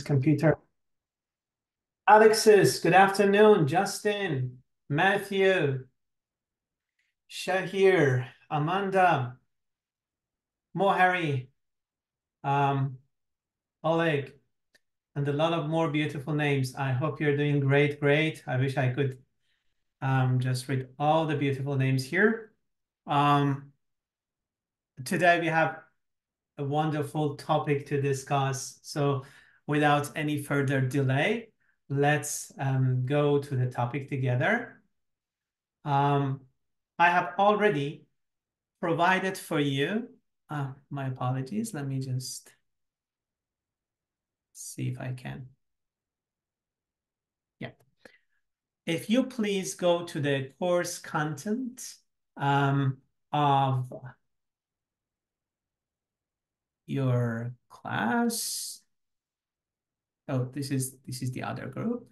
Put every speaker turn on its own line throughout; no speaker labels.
computer. Alexis, good afternoon. Justin, Matthew, Shahir, Amanda, Mohari, um, Oleg, and a lot of more beautiful names. I hope you're doing great, great. I wish I could just read all the beautiful names here. Today we have a wonderful topic to discuss. So without any further delay, let's go to the topic together. I have already provided for you, my apologies, let me just see if I can. Yeah. If you please go to the course content of your class. Oh, this is the other group.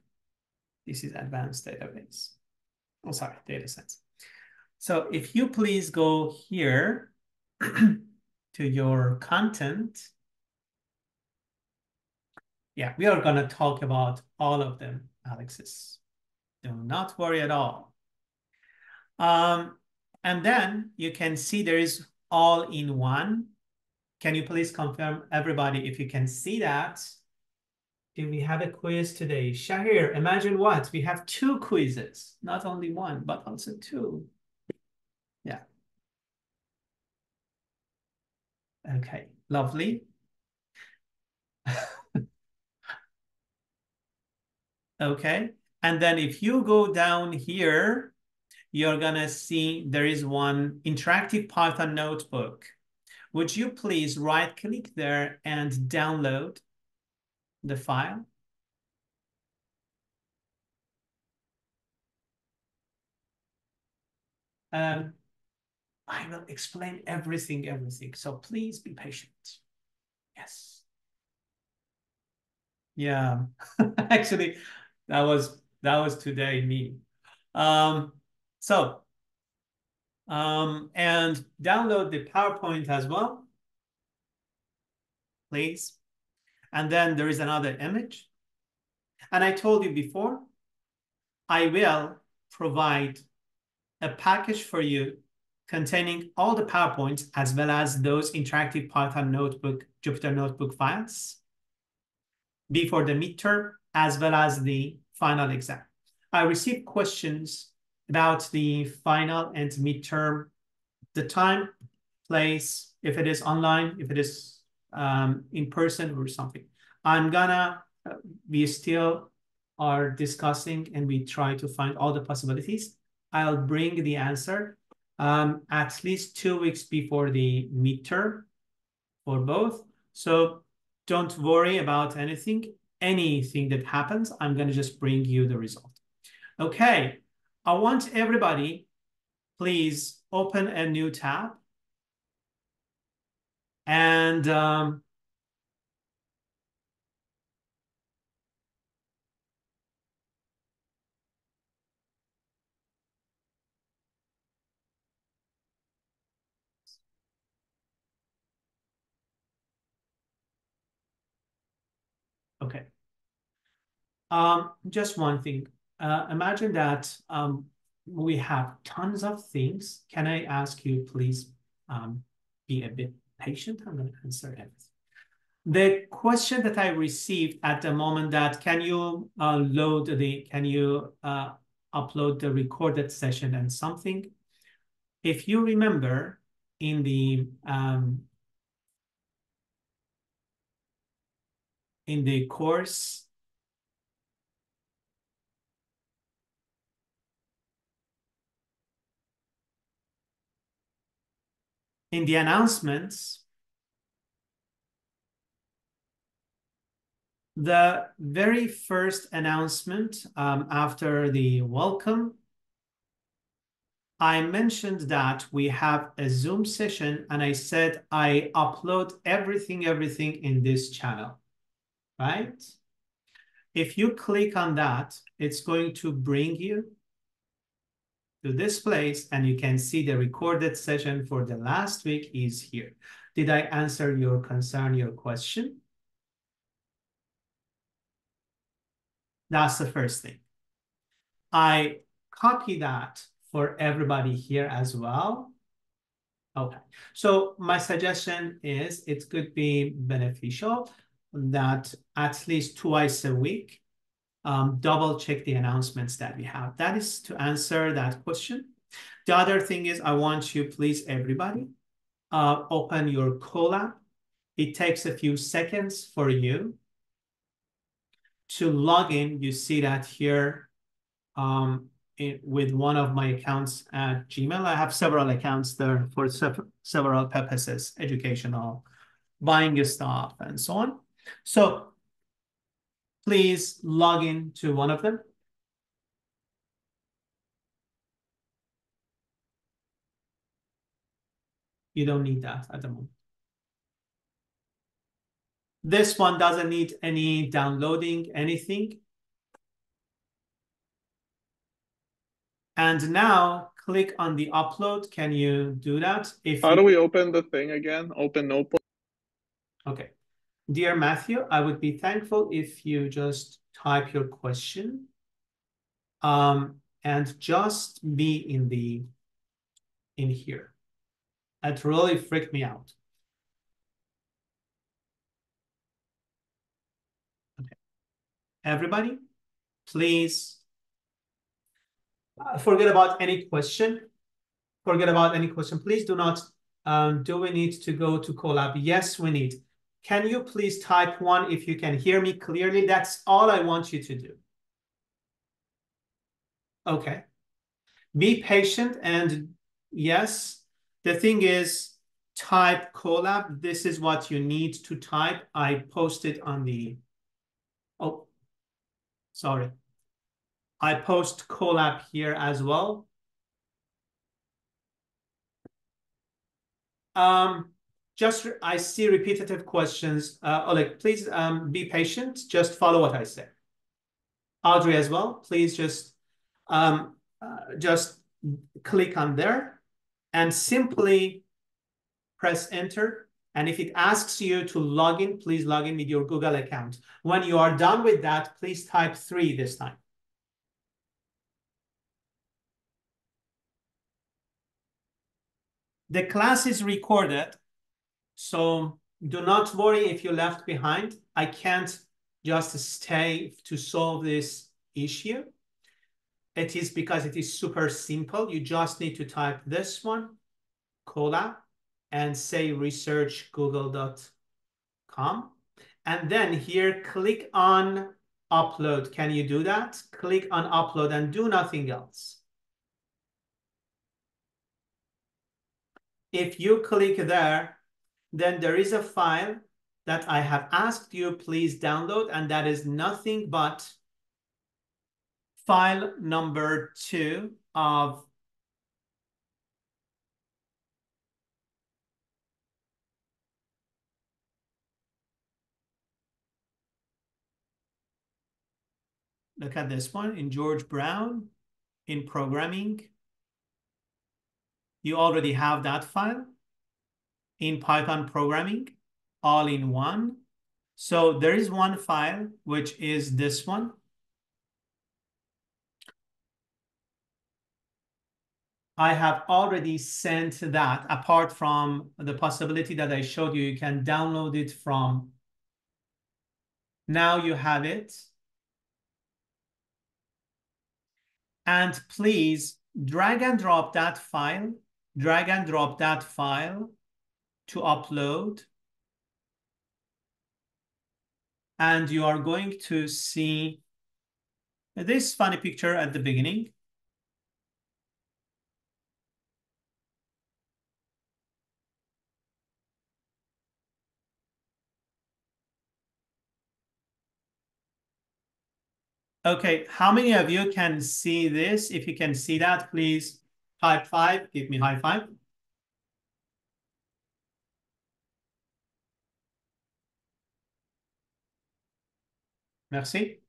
This is advanced database. Oh, sorry, data science. So if you please go here to your content. Yeah, we are going to talk about all of them, Alexis. Do not worry at all. And then you can see there is all in one. Can you please confirm, everybody, if you can see that? Do we have a quiz today? Shahir, imagine what? We have 2 quizzes, not only one, but also 2. Yeah. Okay, lovely. Okay, and then if you go down here, you're gonna see there is one interactive Python notebook. Would you please right click there and download the file? I will explain everything, so please be patient. Yes. Yeah, actually, that was today me. So and download the PowerPoint as well, please. And then there is another image. And I told you before, I will provide a package for you containing all the PowerPoints as well as those interactive Python notebook, Jupyter notebook files before the midterm as well as the final exam. I received questions about the final and midterm, the time, place, if it is online, if it is in person or something. We still are discussing and we try to find all the possibilities. I'll bring the answer at least 2 weeks before the midterm for both. So don't worry about anything. Anything that happens, I'm going to just bring you the result. Okay, I want everybody, please open a new tab. And okay. Just one thing. Imagine that we have tons of things. Can I ask you, please, be a bit patient? I'm going to answer everything. The question that I received at the moment that can you upload the recorded session and something? If you remember in the course, in the announcements, the very first announcement after the welcome, I mentioned that we have a Zoom session and I said I upload everything in this channel, right? If you click on that, it's going to bring you to this place and you can see the recorded session for the last week is here. Did I answer your concern, your question? That's the first thing. I copy that for everybody here as well. Okay, so my suggestion is it could be beneficial that at least twice a week, double check the announcements that we have. That is to answer that question. The other thing is I want you, please, everybody, open your Colab. It takes a few seconds for you to log in. You see that here with one of my accounts at Gmail. I have several accounts there for several purposes, educational, buying stuff, and so on. So please log in to one of them. You don't need that at the moment. This one doesn't need any downloading, anything. And now click on the upload. Can you do that?
How do we open the thing again? Open notebook.
Okay. Dear Matthew, I would be thankful if you just type your question and just be in here. It really freaked me out. Okay. Everybody, please forget about any question. Forget about any question. Please do not, do we need to go to Colab? Yes, we need. Can you please type one if you can hear me clearly? That's all I want you to do. Okay. Be patient and yes, the thing is type Colab. This is what you need to type. I posted on the, oh, sorry. I post Colab here as well. Just I see repetitive questions. Oleg, please be patient. Just follow what I say. Audrey as well. Please just click on there and simply press enter. And if it asks you to log in, please log in with your Google account. When you are done with that, please type 3 this time. The class is recorded, so do not worry if you left behind. I can't just stay to solve this issue. It is because it is super simple. You just need to type this one, Colab, and say research google.com. And then here, click on upload. Can you do that? Click on upload and do nothing else. If you click there, then there is a file that I have asked you please download, and that is nothing but file number 2 of look at this one in George Brown in programming. You already have that file in Python programming all in one. So there is one file, which is this one. I have already sent that apart from the possibility that I showed you. You can download it from. Now you have it. And please drag and drop that file. Drag and drop that file to upload. And you are going to see this funny picture at the beginning. Okay, how many of you can see this? If you can see that, please type 5. Give me high five. Merci.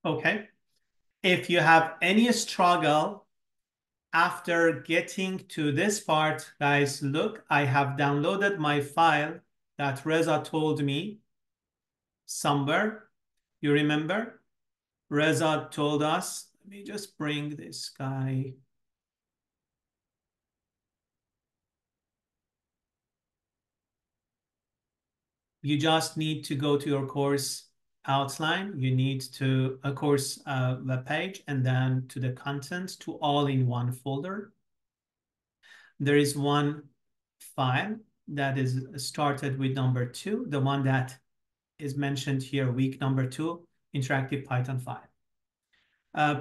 Okay. If you have any struggle after getting to this part, guys, look, I have downloaded my file that Reza told me somewhere. You remember? Reza told us, let me just bring this guy. You just need to go to your course outline. You need to a course web page and then to the content to all in one folder. There is one file that is started with number 2, the one that is mentioned here, week number 2, interactive Python file.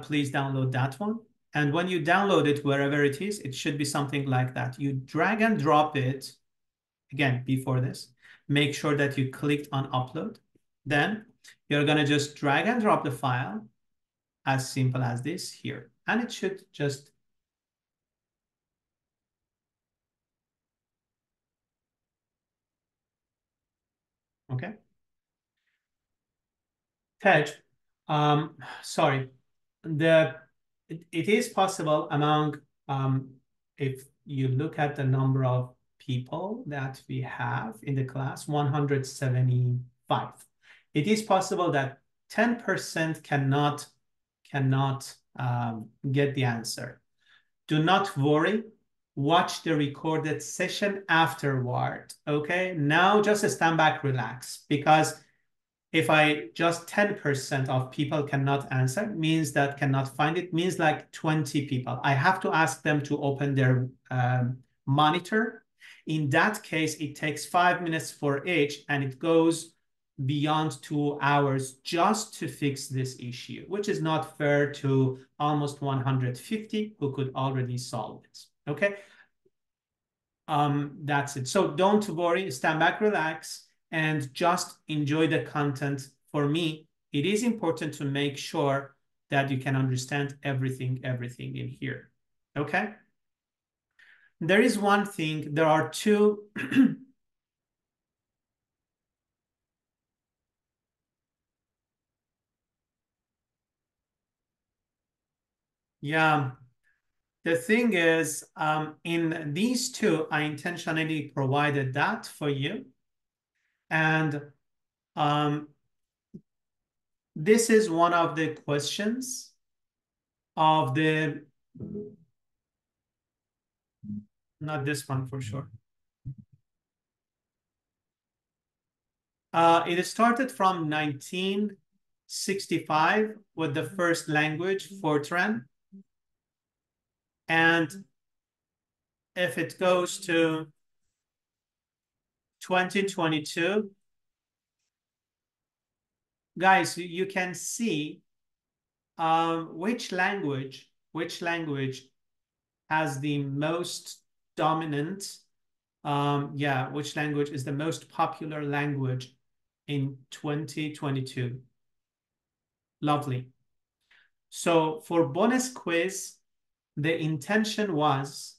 Please download that one. And when you download it, wherever it is, it should be something like that. You drag and drop it. Again, before this, make sure that you clicked on upload. Then you're going to just drag and drop the file as simple as this here. And it should just okay. Tej, sorry. It is possible among if you look at the number of people that we have in the class, 175. It is possible that 10% cannot get the answer. Do not worry. Watch the recorded session afterward. Okay, now just stand back, relax, because if I just 10% of people cannot answer, means that cannot find it, means like 20 people. I have to ask them to open their monitor. In that case, it takes 5 minutes for each, and it goes beyond 2 hours just to fix this issue, which is not fair to almost 150 who could already solve it. Okay. That's it. So don't worry, stand back, relax, and just enjoy the content. For me, it is important to make sure that you can understand everything in here. Okay? There is one thing, there are two. Yeah. The thing is, in these two, I intentionally provided that for you. And this is one of the questions of the, not this one for sure. It started from 1965 with the first language, Fortran. And if it goes to 2022, guys, you can see which language has the most dominant, which language is the most popular language in 2022. Lovely. So for bonus quiz, the intention was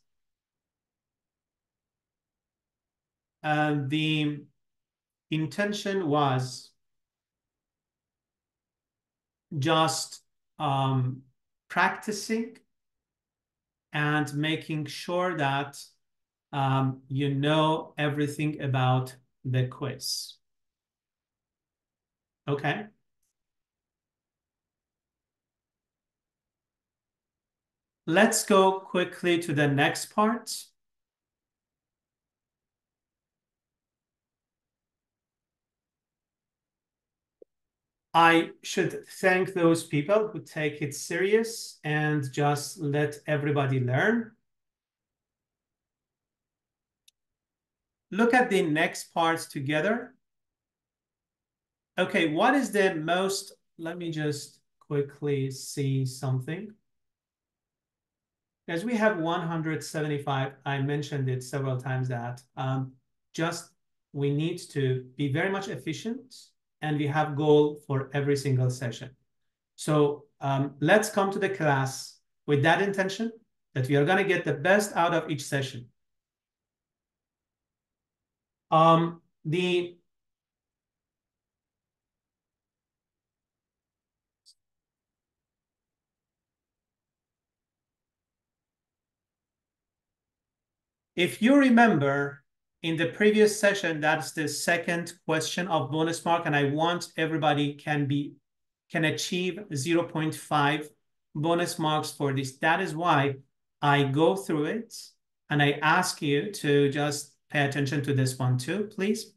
just practicing and making sure that you know everything about the quiz. Okay. Let's go quickly to the next part. I should thank those people who take it serious and just let everybody learn. Look at the next parts together. Okay, what is the most, let me just quickly see something. As we have 175, I mentioned it several times that we need to be very much efficient, and we have goal for every single session. So let's come to the class with that intention that we are going to get the best out of each session. If you remember in the previous session, that's the second question of bonus mark, and I want everybody can achieve 0.5 bonus marks for this. That is why I go through it and I ask you to just pay attention to this one too, please.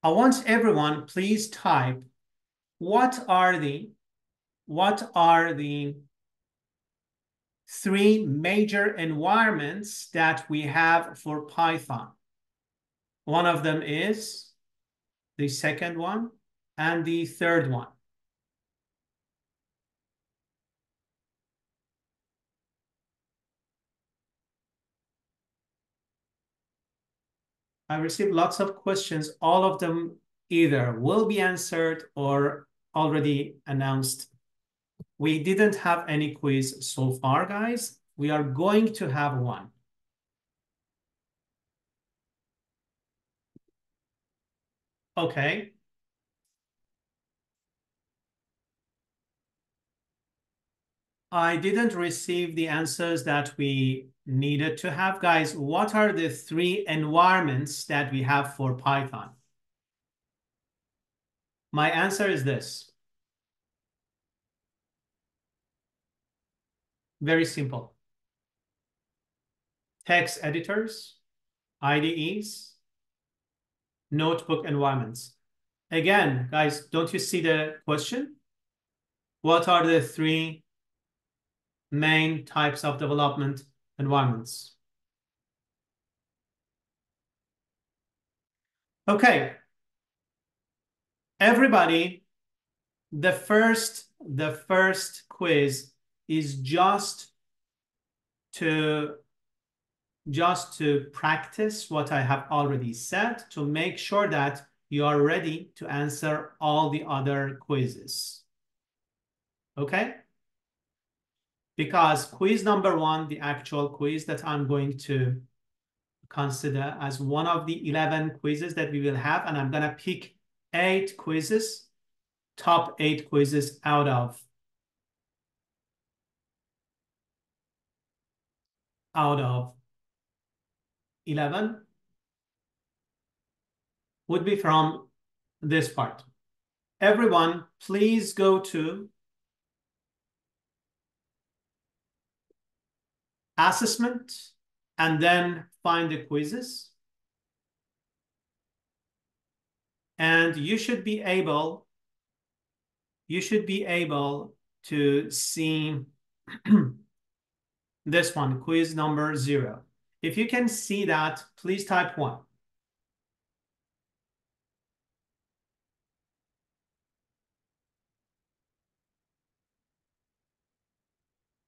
I want everyone, please type, what are the three major environments that we have for Python? One of them is the second one and the third one. I received lots of questions. All of them either will be answered or already announced. We didn't have any quiz so far, guys. We are going to have one. Okay. I didn't receive the answers that we needed to have. Guys, what are the three environments that we have for Python? My answer is this. Very simple. Text editors, IDEs, notebook environments. Again, guys, don't you see the question? What are the three main types of development environments? Okay. Everybody, the first quiz is just to practice what I have already said, to make sure that you are ready to answer all the other quizzes. Okay? Because quiz number one, the actual quiz that I'm going to consider as one of the 11 quizzes that we will have, and I'm going to pick 8 quizzes, top 8 quizzes out of 11 would be from this part. Everyone, please go to assessment and then find the quizzes. And you should be able to see this one, quiz number 0. If you can see that, please type 1.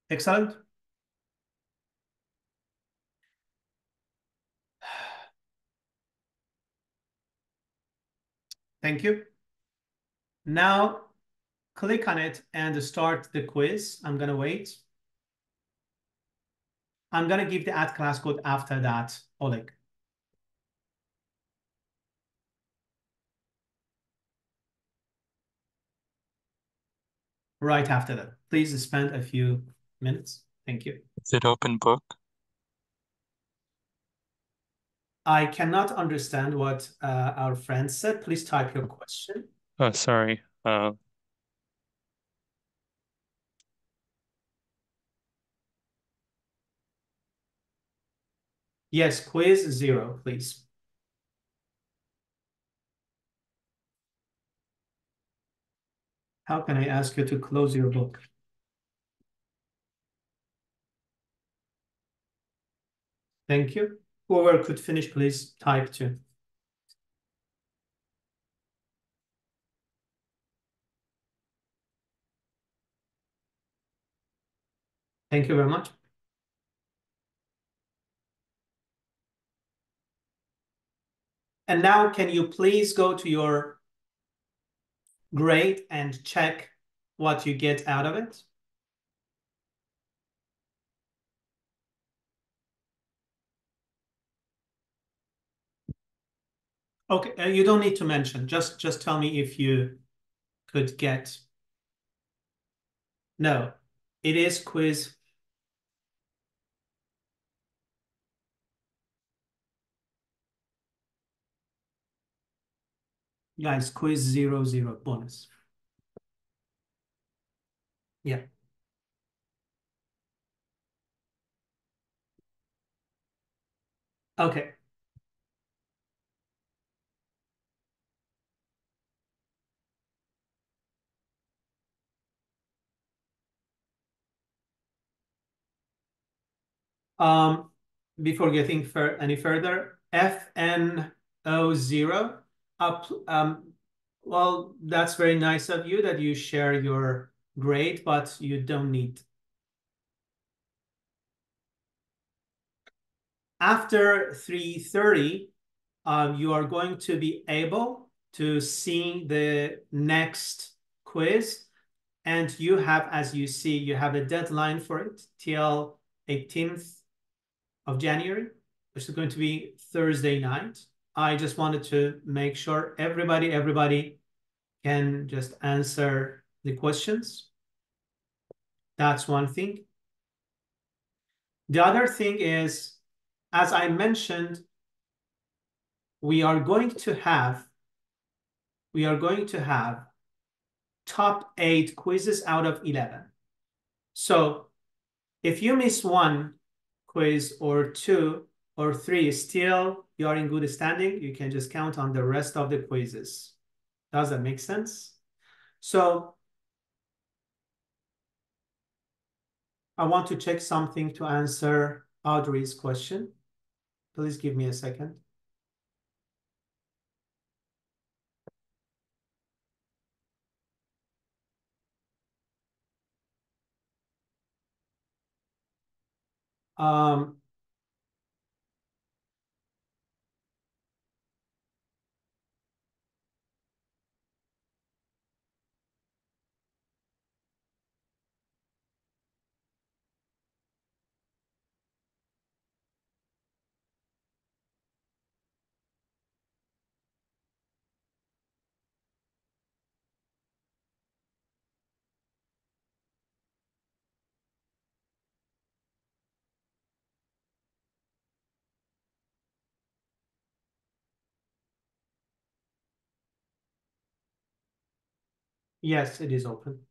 Excellent. Thank you. Now click on it and start the quiz. I'm going to wait. I'm going to give the add class code after that, Oleg. Right after that. Please spend a few minutes. Thank you.
Is it open book?
I cannot understand what our friend said. Please type your question.
Oh, sorry.
Yes, quiz 0, please. How can I ask you to close your book? Thank you. Whoever could finish, please type 2. Thank you very much. And now can you please go to your grade and check what you get out of it? Okay, you don't need to mention. Just tell me if you could get. No, it is quiz. Guys, quiz 00 bonus. Yeah. Okay. Um, before getting any further, FNO0 up. Well, that's very nice of you that you share your grade, but you don't need. After 3:30, you are going to be able to see the next quiz. And you have, as you see, you have a deadline for it till 18th of January, which is going to be Thursday night. I just wanted to make sure everybody can just answer the questions. That's one thing. The other thing is, as I mentioned, we are going to have top 8 quizzes out of 11. So if you miss one quiz or 2 or 3, still you are in good standing. You can just count on the rest of the quizzes. Does that make sense? So I want to check something to answer Audrey's question. Please give me a second. Um, yes, it is open.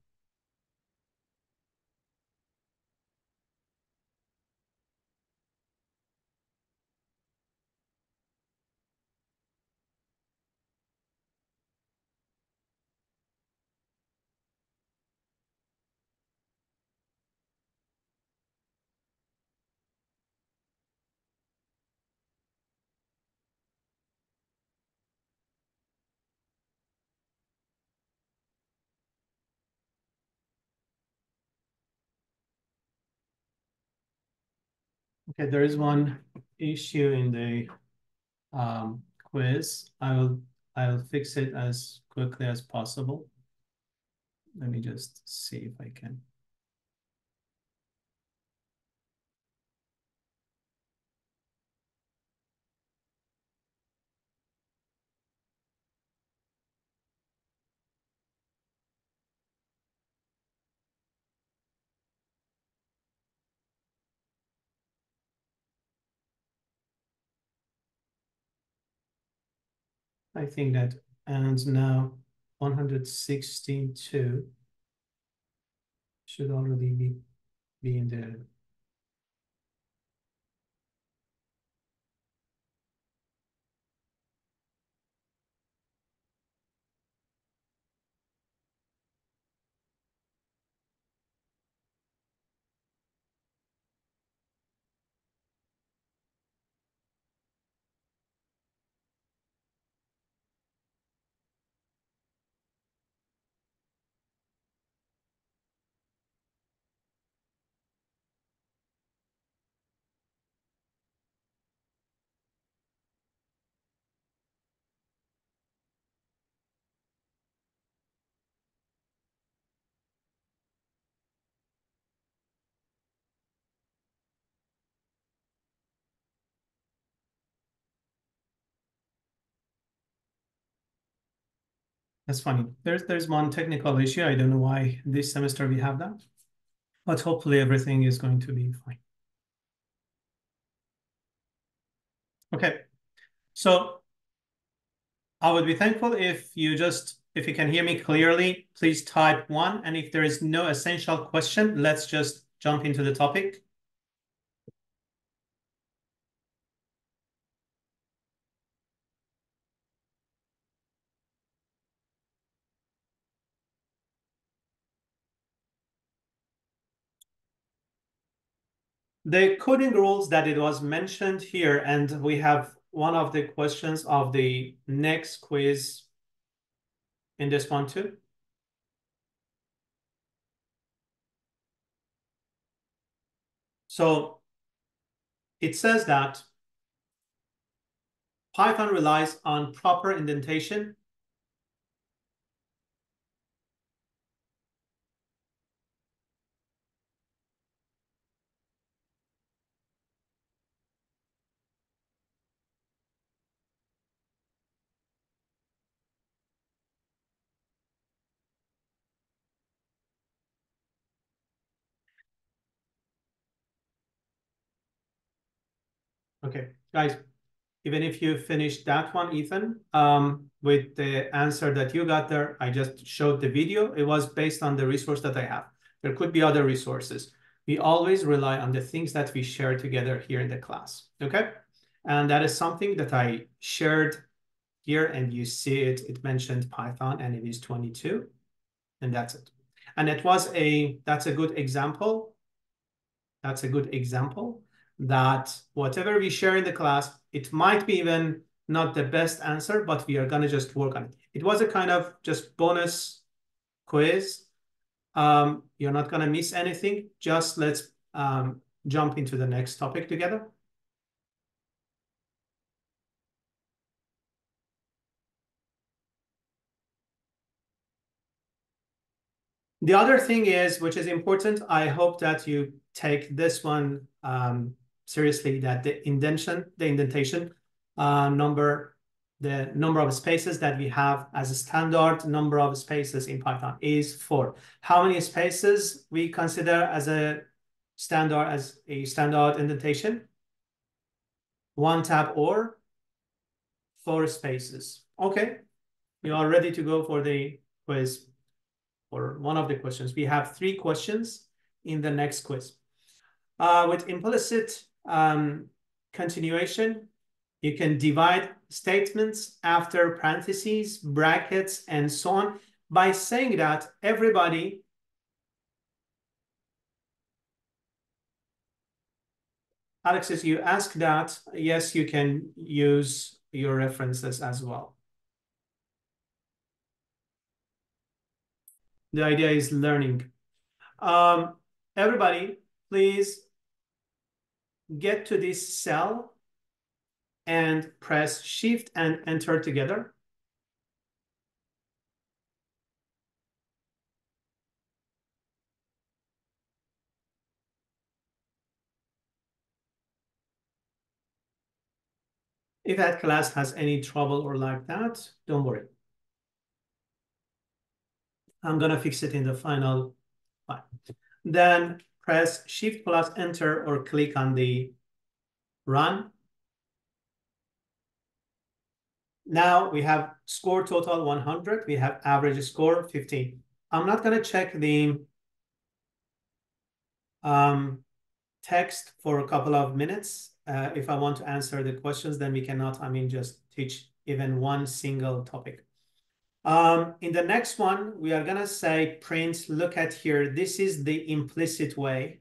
Okay, there is one issue in the quiz. I'll fix it as quickly as possible. Let me just see if I can. I think that ends now 162 should already be in the. That's funny. There's one technical issue. I don't know why this semester we have that, but hopefully everything is going to be fine. Okay, so I would be thankful if you can hear me clearly, please type 1. And if there is no essential question, let's just jump into the topic. The coding rules that it was mentioned here, and we have one of the questions of the next quiz in this one too. So it says that Python relies on proper indentation. Okay, guys, even if you finished that one, Ethan, with the answer that you got there, I just showed the video. It was based on the resource that I have. There could be other resources. We always rely on the things that we share together here in the class, okay? And that is something that I shared here, and you see it, it mentioned Python, and it is 22, and that's it. And that's a good example. That's a good example that whatever we share in the class, it might be even not the best answer, but we are gonna just work on it. It was a kind of just bonus quiz. You're not gonna miss anything. Just let's jump into the next topic together. The other thing is, which is important, I hope that you take this one seriously, that the indentation number, the number of spaces that we have as a standard number of spaces in Python is 4. How many spaces we consider as a standard indentation? 1 tab or 4 spaces. Okay, you are ready to go for the quiz. Or one of the questions. We have 3 questions in the next quiz. With implicit continuation, you can divide statements after parentheses, brackets, and so on by saying that everybody Alexis, you asked that. Yes, you can use your references as well. The idea is learning. Everybody, please get to this cell and press Shift and Enter together. If that class has any trouble or like that, don't worry. I'm gonna fix it in the final file. Then press Shift plus Enter or click on the Run. Now we have score total 100. We have average score 15. I'm not gonna check the text for a couple of minutes. If I want to answer the questions, then we cannot, just teach even one single topic. In the next one, we are gonna say print, look at here. This is the implicit way.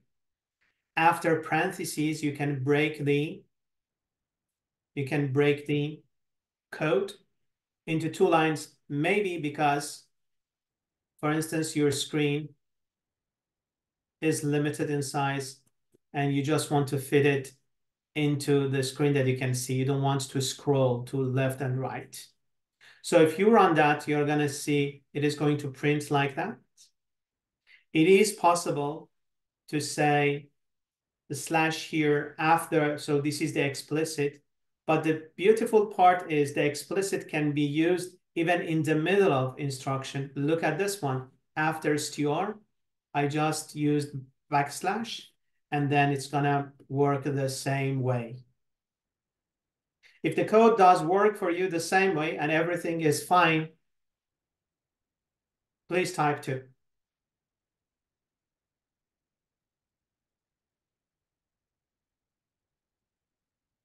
After parentheses, you can break the code into 2 lines, maybe because, for instance, your screen is limited in size and you just want to fit it into the screen that you can see. You don't want to scroll to left and right. So if you run that, you're gonna see it is going to print like that. It is possible to say the slash here after, so this is the explicit, but the beautiful part is the explicit can be used even in the middle of instruction. Look at this one. After str, I just used backslash, and then it's gonna work the same way. If the code does work for you the same way and everything is fine, please type 2.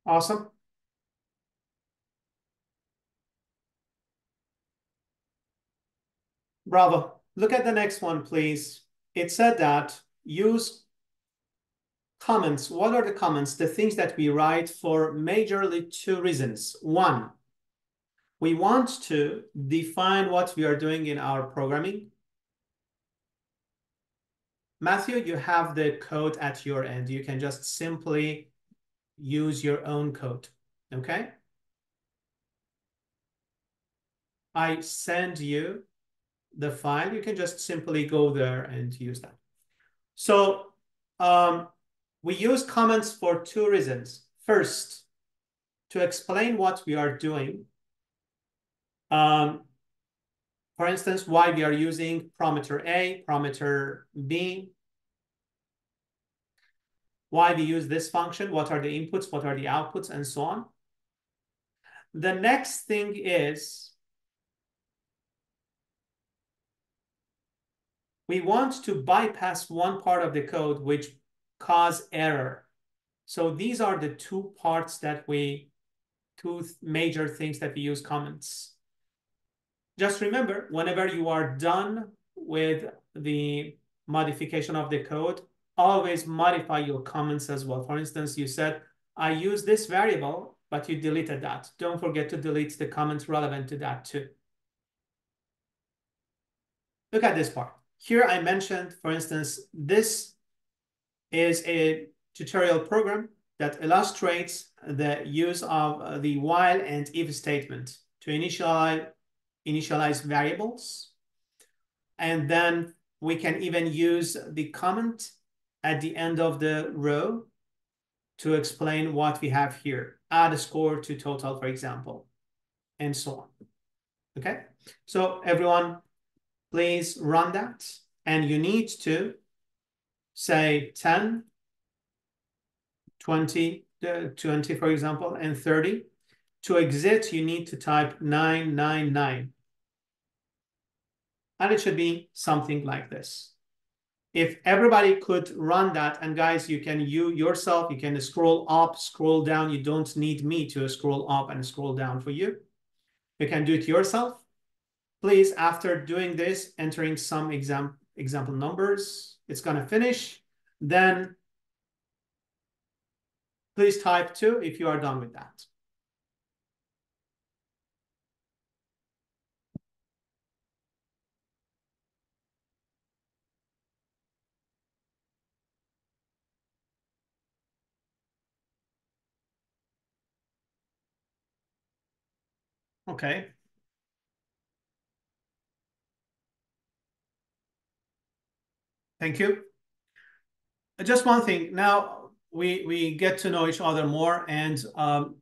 Awesome. Bravo. Look at the next one, please. It said that use comments. What are the comments? The things that we write for majorly 2 reasons. 1, we want to define what we are doing in our programming. Matthew, you have the code at your end. You can just simply use your own code, okay? I send you the file. You can just simply go there and use that. So we use comments for 2 reasons. First, to explain what we are doing. For instance, why we are using parameter A, parameter B, why we use this function, what are the inputs, what are the outputs, and so on. The next thing is we want to bypass one part of the code which cause error. So these are the 2 parts that two major things that we use comments. Just remember, whenever you are done with the modification of the code, always modify your comments as well. For instance, you said, I use this variable, but you deleted that. Don't forget to delete the comments relevant to that too. Look at this part. Here I mentioned, for instance, this is a tutorial program that illustrates the use of the while and if statement to initialize variables. And then we can even use the comment at the end of the row to explain what we have here. Add a score to total, for example, and so on. Okay, so everyone, please run that. And you need to say 10, 20, 20, for example, and 30. To exit, you need to type 999. And it should be something like this. If everybody could run that, and guys, you yourself, you can scroll up, scroll down. You don't need me to scroll up and scroll down for you. You can do it yourself. Please, after doing this, entering some example numbers, it's going to finish. Then please type 2 if you are done with that. Okay. Thank you. Just one thing. Now we get to know each other more, and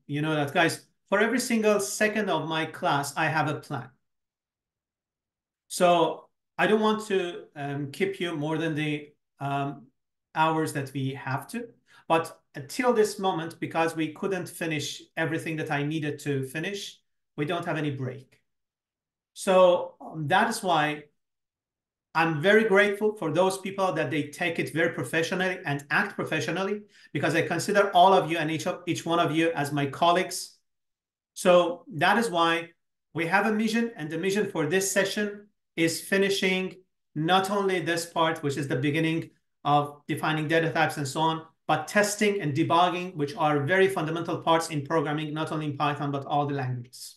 you know that, guys, for every single second of my class, I have a plan. So I don't want to keep you more than the hours that we have to. But until this moment, because we couldn't finish everything that I needed to finish, we don't have any break. So that is why I'm very grateful for those people that they take it very professionally and act professionally, because I consider all of you and each one of you as my colleagues. So that is why we have a mission, and the mission for this session is finishing not only this part, which is the beginning of defining data types and so on, but testing and debugging, which are very fundamental parts in programming, not only in Python, but all the languages.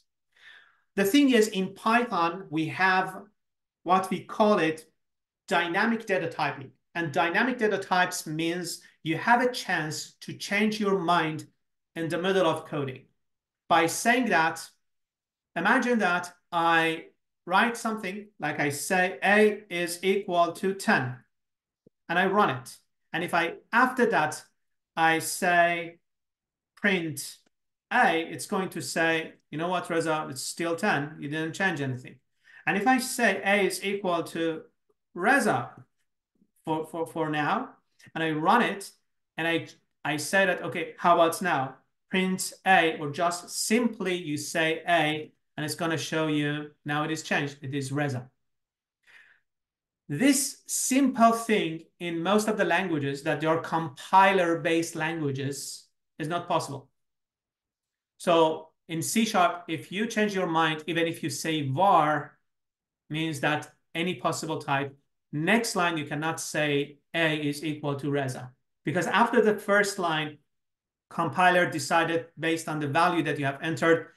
The thing is, in Python, we have what we call it dynamic data typing. And dynamic data types means you have a chance to change your mind in the middle of coding. By saying that, imagine that I write something like I say A is equal to 10, and I run it. And if after that, I say print A, it's going to say, you know what, Reza, it's still 10. You didn't change anything. And if I say A is equal to Reza for now, and I run it, and I say that, okay, how about now? Print A, or just simply you say A, and it's going to show you now it is changed. It is Reza. This simple thing in most of the languages that they are compiler-based languages is not possible. So in C#, if you change your mind, even if you say var, means that any possible type, next line you cannot say A is equal to Reza. Because after the first line, compiler decided based on the value that you have entered,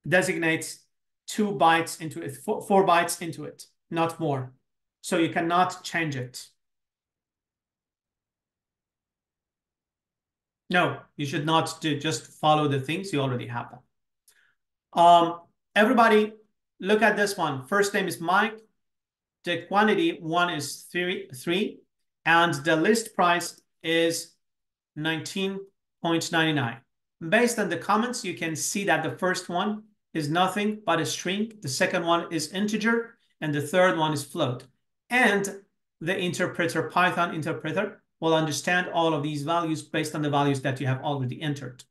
designates 2 bytes into it, 4 bytes into it, not more. So you cannot change it. No, you should not do, just follow the things you already have them. Everybody, look at this one. First name is Mike. The quantity 1 is 3, and the list price is 19.99. Based on the comments, you can see that the first one is nothing but a string. The second one is integer, and the third one is float. And the interpreter, Python interpreter, will understand all of these values based on the values that you have already entered.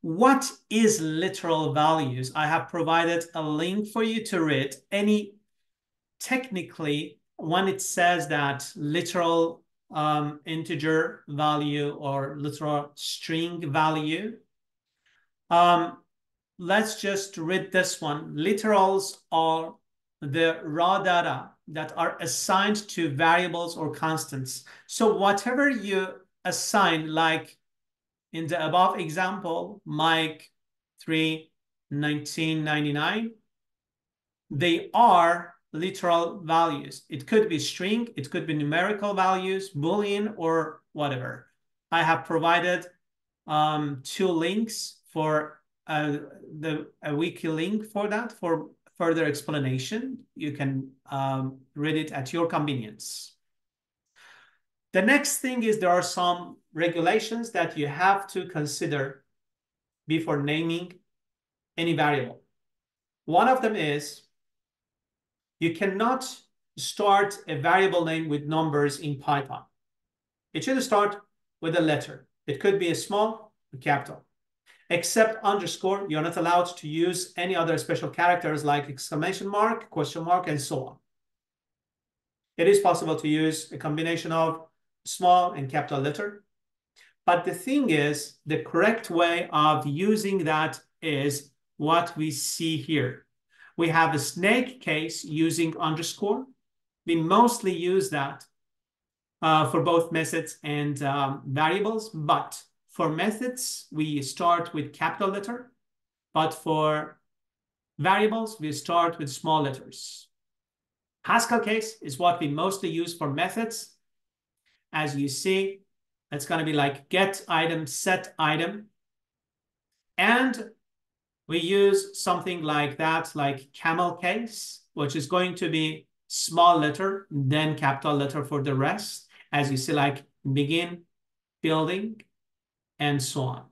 What is literal values? I have provided a link for you to read. Technically, when it says that literal integer value or literal string value, let's just read this one. Literals are the raw data that are assigned to variables or constants. So whatever you assign, like in the above example, Mike 3, 1999, they are literal values. It could be string, it could be numerical values, Boolean, or whatever. I have provided 2 links for a wiki link for that for further explanation. You can read it at your convenience. The next thing is there are some regulations that you have to consider before naming any variable. One of them is you cannot start a variable name with numbers in Python. It should start with a letter. It could be a small or capital. Except underscore, you're not allowed to use any other special characters like exclamation mark, question mark, and so on. It is possible to use a combination of small and capital letter. But the thing is, the correct way of using that is what we see here. We have a snake case using underscore. We mostly use that for both methods and variables, but for methods, we start with capital letter, but for variables, we start with small letters. Haskell case is what we mostly use for methods. As you see, it's going to be like get item, set item. And we use something like that, like camel case, which is going to be small letter, then capital letter for the rest. As you see, like begin, building, and so on.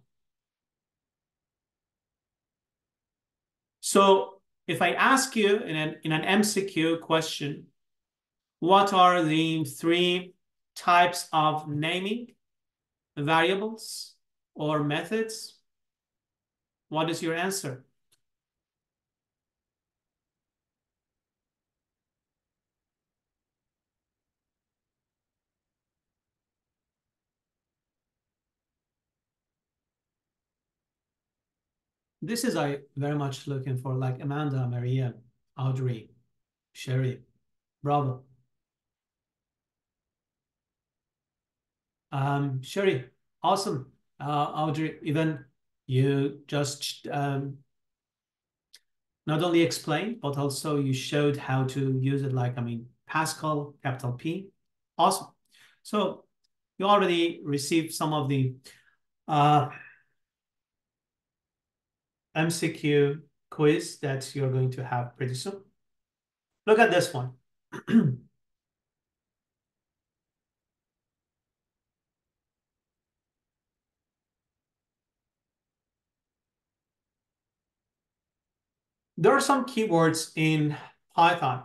So if I ask you in an MCQ question, what are the 3 types of naming variables or methods? What is your answer? This is I very much looking for, like Amanda, Maria, Audrey, Sherry. Bravo. Sherry, awesome. Audrey, even you just not only explained, but also you showed how to use it, like, I mean, Pascal, capital P. Awesome. So you already received some of the MCQ quiz that you're going to have pretty soon. Look at this one. There are some keywords in Python,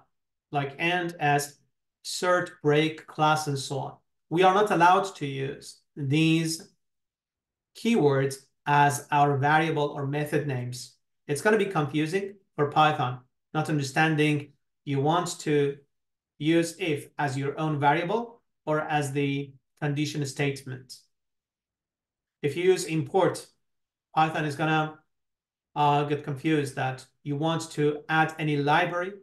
like and, as, cert, break, class, and so on. We are not allowed to use these keywords as our variable or method names. It's going to be confusing for Python, not understanding you want to use if as your own variable or as the condition statement. If you use import, Python is going to get confused that you want to add any library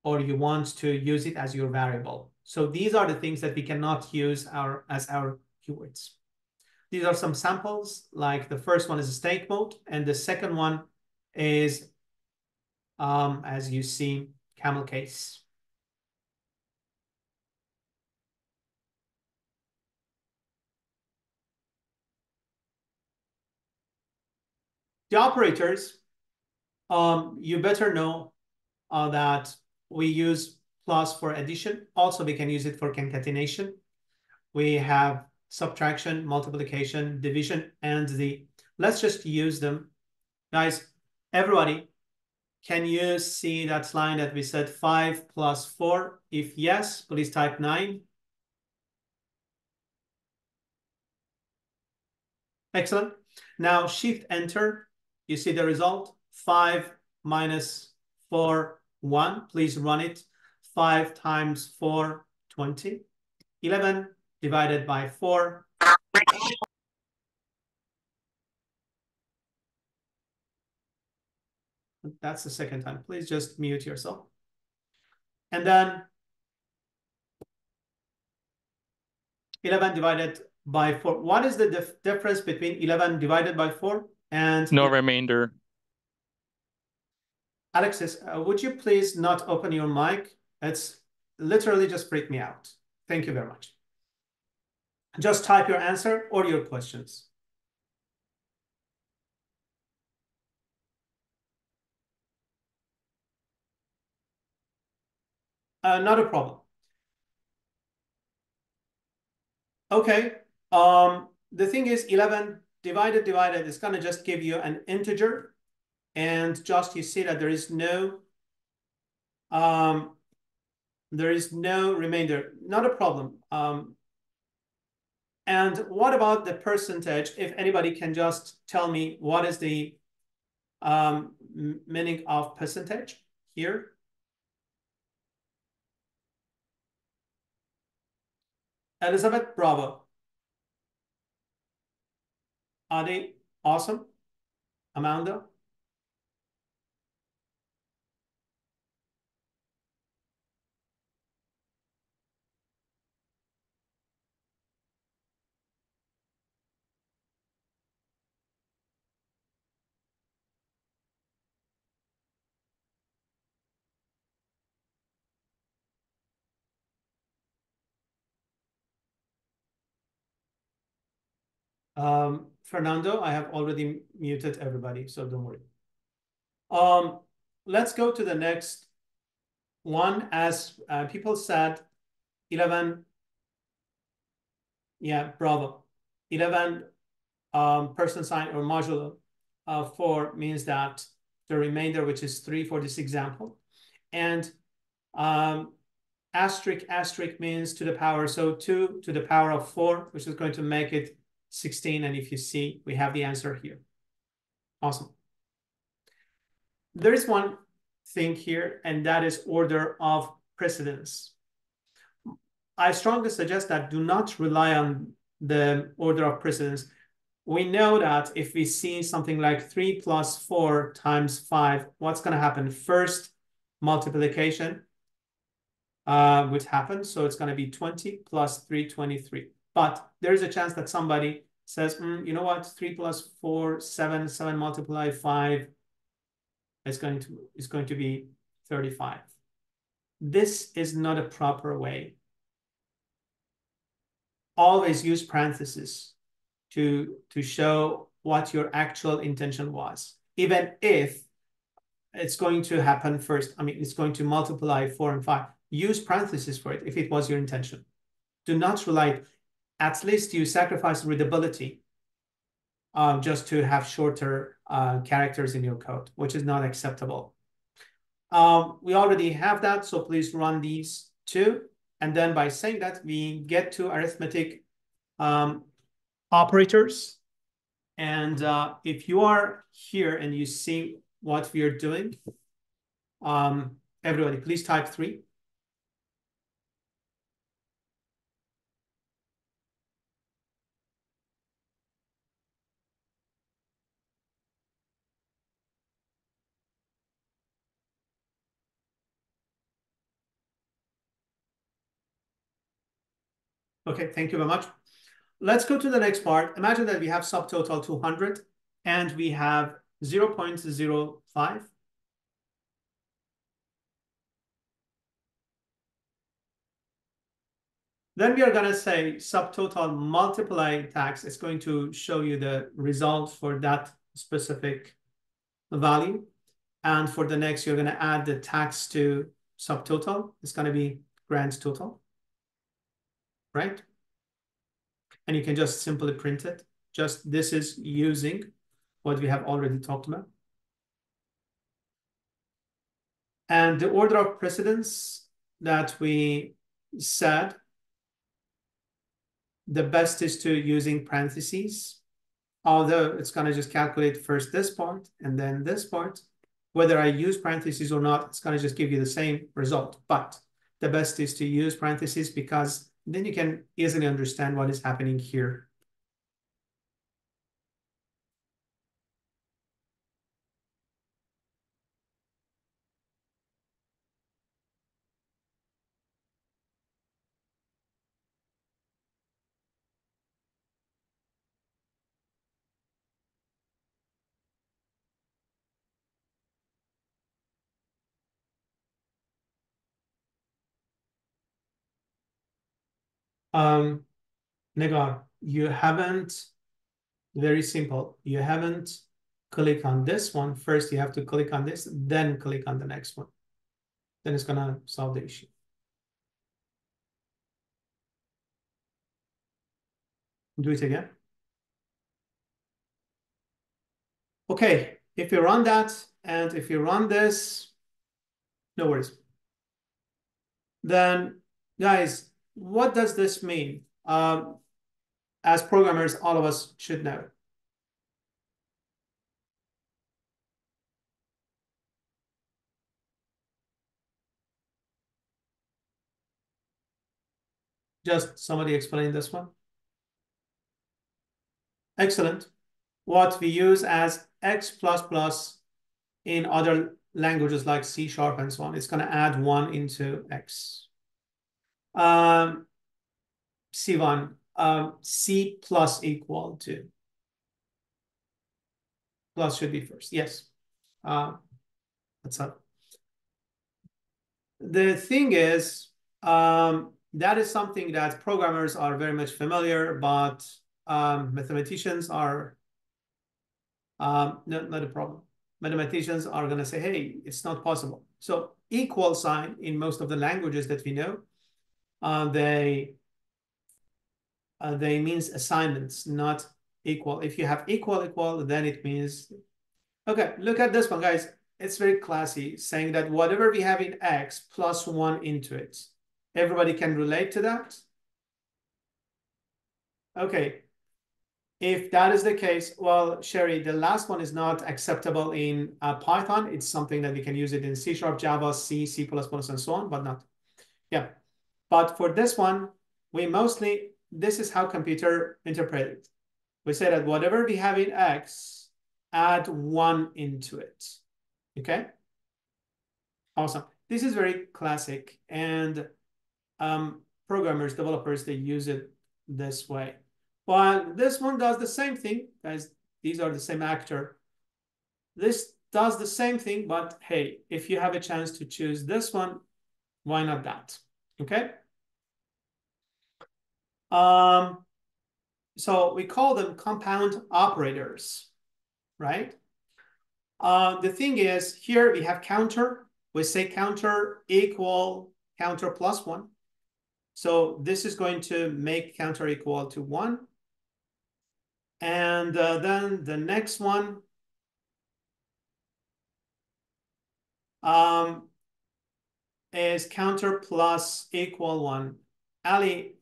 or you want to use it as your variable. So these are the things that we cannot use as our keywords. These are some samples, like the first one is a snake mode, and the second one is, as you see, camel case. The operators, you better know that we use plus for addition. Also, we can use it for concatenation. We have subtraction, multiplication, division, and let's just use them. Guys, everybody, can you see that line that we said 5 plus 4? If yes, please type 9. Excellent. Now shift enter. You see the result. 5 minus 4, 1. Please run it. 5 times 4, 20. 11 divided by 4. That's the second time. Please just mute yourself. And then 11 divided by 4. What is the difference between 11 divided by 4 and
no remainder?
Alexis, would you please not open your mic? It's literally just freaked me out. Thank you very much. Just type your answer or your questions. Not a problem. Okay. The thing is 11 divided is going to just give you an integer. And just you see that there is no remainder. Not a problem. And what about the percentage? If anybody can just tell me what is the meaning of percentage here? Elizabeth, bravo. Adi, awesome. Amanda. Fernando, I have already muted everybody, so don't worry. Let's go to the next one. As people said, 11. Yeah, bravo. 11 percent sign or modulo 4 means that the remainder, which is 3 for this example. And asterisk means to the power. So 2 to the power of 4, which is going to make it 16. And if you see, we have the answer here. Awesome. There is one thing here, and that is order of precedence. I strongly suggest that do not rely on the order of precedence. We know that if we see something like 3 plus 4 times 5, what's going to happen? First multiplication would happen. So it's going to be 20 plus 3, 23. But there's a chance that somebody says, you know what? 3 plus 4, 7, 7 multiply 5 is going to be 35. This is not a proper way. Always use parentheses to show what your actual intention was, even if it's going to happen first. I mean, it's going to multiply 4 and 5. Use parentheses for it if it was your intention. Do not rely. At least you sacrifice readability just to have shorter characters in your code, which is not acceptable. We already have that, so please run these two. And then by saying that, we get to arithmetic operators. And if you are here and you see what we are doing, everybody, please type 3. Okay, thank you very much. Let's go to the next part. Imagine that we have subtotal 200 and we have 0.05. Then we are going to say subtotal multiply tax is going to show you the result for that specific value. And for the next, you're going to add the tax to subtotal. It's going to be grand total, right? And you can just simply print it. Just this is using what we have already talked about. And the order of precedence that we said, the best is to using parentheses, although it's going to just calculate first this part and then this part. Whether I use parentheses or not, it's going to just give you the same result. But the best is to use parentheses because then you can easily understand what is happening here. Negar, you haven't, very simple. You haven't click on this one. First, you have to click on this, then click on the next one. Then it's going to solve the issue. Do it again. Okay, if you run that, and if you run this, no worries. Then, guys, what does this mean? As programmers, all of us should know. Just somebody explain this one. Excellent. What we use as X++ in other languages like C# and so on, it's going to add 1 into X. C1, C plus equal to. Plus should be first. Yes. That's up. The thing is, that is something that programmers are very much familiar, but mathematicians are not a problem. Mathematicians are going to say, hey, it's not possible. So equal sign in most of the languages that we know, they means assignments, not equal. If you have equal, then it means, okay, look at this one, guys. It's very classy, saying that whatever we have in X plus 1 into it. Everybody can relate to that? Okay. If that is the case, well, Sherry, the last one is not acceptable in Python. It's something that we can use it in C#, Java, C, C++, and so on, but not. Yeah. But for this one, we mostly, this is how computer interpret it. We say that whatever we have in X, add 1 into it. Okay? Awesome. This is very classic. And programmers, developers, they use it this way. Well, this one does the same thing, guys. These are the same actor. This does the same thing, but hey, if you have a chance to choose this one, why not that? Okay. So we call them compound operators, right? The thing is, here we have counter. We say counter equal counter plus 1. So this is going to make counter equal to 1. And then the next one, is counter plus equal 1. Ali,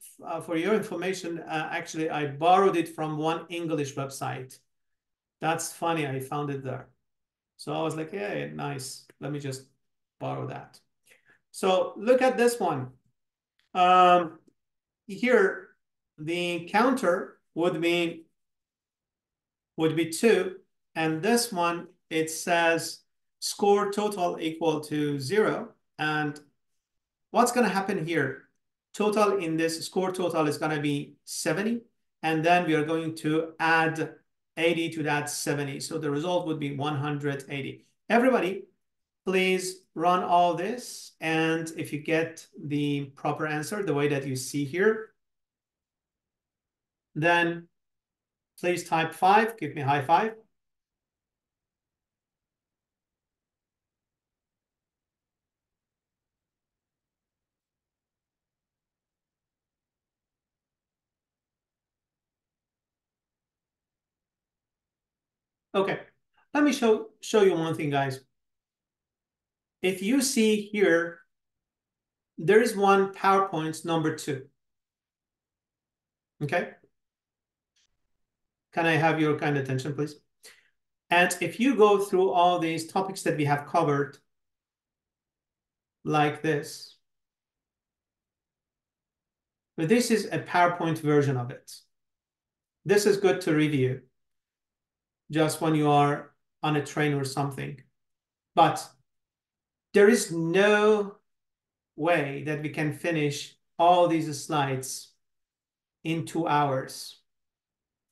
for your information, actually, I borrowed it from one English website. That's funny. I found it there. So I was like, hey, nice. Let me just borrow that. So look at this one. Here, the counter would be 2. And this one, it says score total equal to 0. And what's going to happen here? Total in this score total is going to be 70. And then we are going to add 80 to that 70. So the result would be 180. Everybody, please run all this. And if you get the proper answer, the way that you see here, then please type 5. Give me a high five. Okay, let me show you one thing, guys. If you see here, there is one PowerPoint number 2. Okay. Can I have your kind attention, please? And if you go through all these topics that we have covered, like this, but this is a PowerPoint version of it. This is good to review just when you are on a train or something. But there is no way that we can finish all these slides in 2 hours.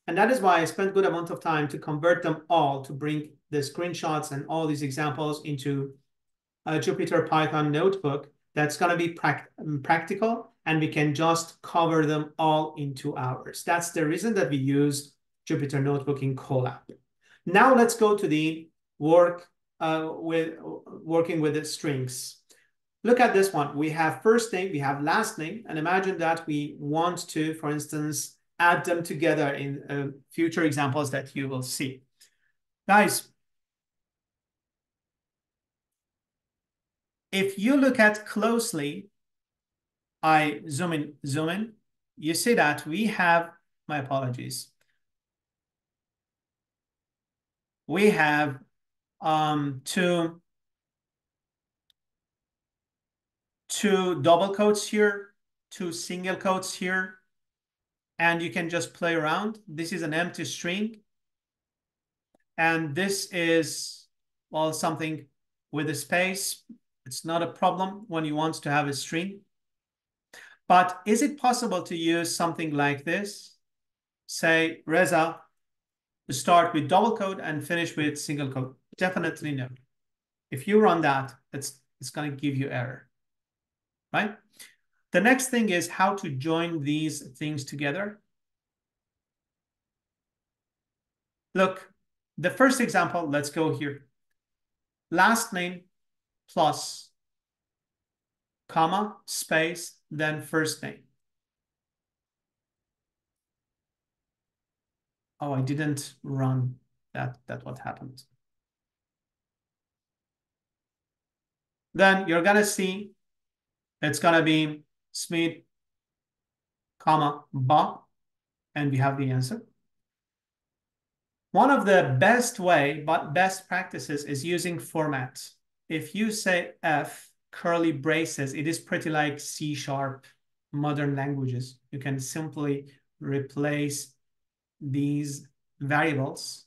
And that is why I spent a good amount of time to convert them all, to bring the screenshots and all these examples into a Jupyter Python notebook that's going to be practical, and we can just cover them all in 2 hours. That's the reason that we use Jupyter Notebook in Colab. Now let's go to the working with the strings. Look at this one. We have first name, we have last name, and imagine that we want to, for instance, add them together in future examples that you will see. Guys, if you look at closely, I zoom in, you see that we have, my apologies, we have two double quotes here, 2 single quotes here, and you can just play around. This is an empty string, and this is, well, something with a space. It's not a problem when you want to have a string. But is it possible to use something like this? Say, Reza, start with double quote and finish with single quote. Definitely no. If you run that, it's going to give you error, right? The next thing is how to join these things together. Look, the first example, let's go here. Last name plus comma, space, then first name. Oh, I didn't run that. That's what happened. Then you're going to see it's going to be Smith, comma, Ba, and we have the answer. One of the best practices is using formats. If you say F, curly braces, it is pretty like C#, modern languages. You can simply replace these variables,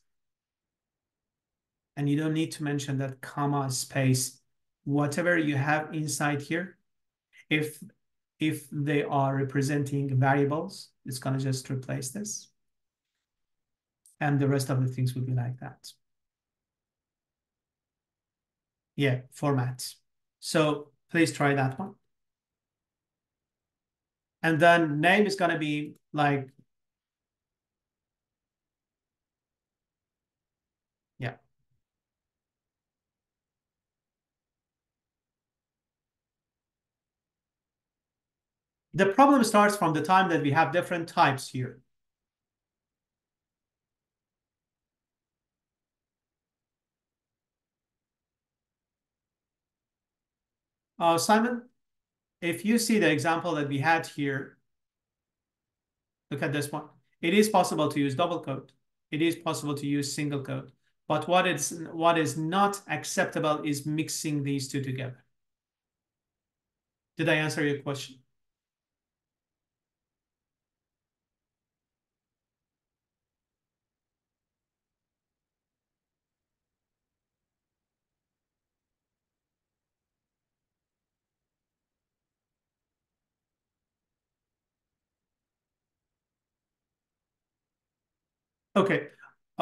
and you don't need to mention that comma, space, whatever you have inside here. If they are representing variables, it's going to just replace this. And the rest of the things will be like that. Yeah, formats. So please try that one. And then name is going to be like, yeah. The problem starts from the time that we have different types here. Simon, if you see the example that we had here, look at this one. It is possible to use double quote. It is possible to use single quote. But what is not acceptable is mixing these two together. Did I answer your question? Okay,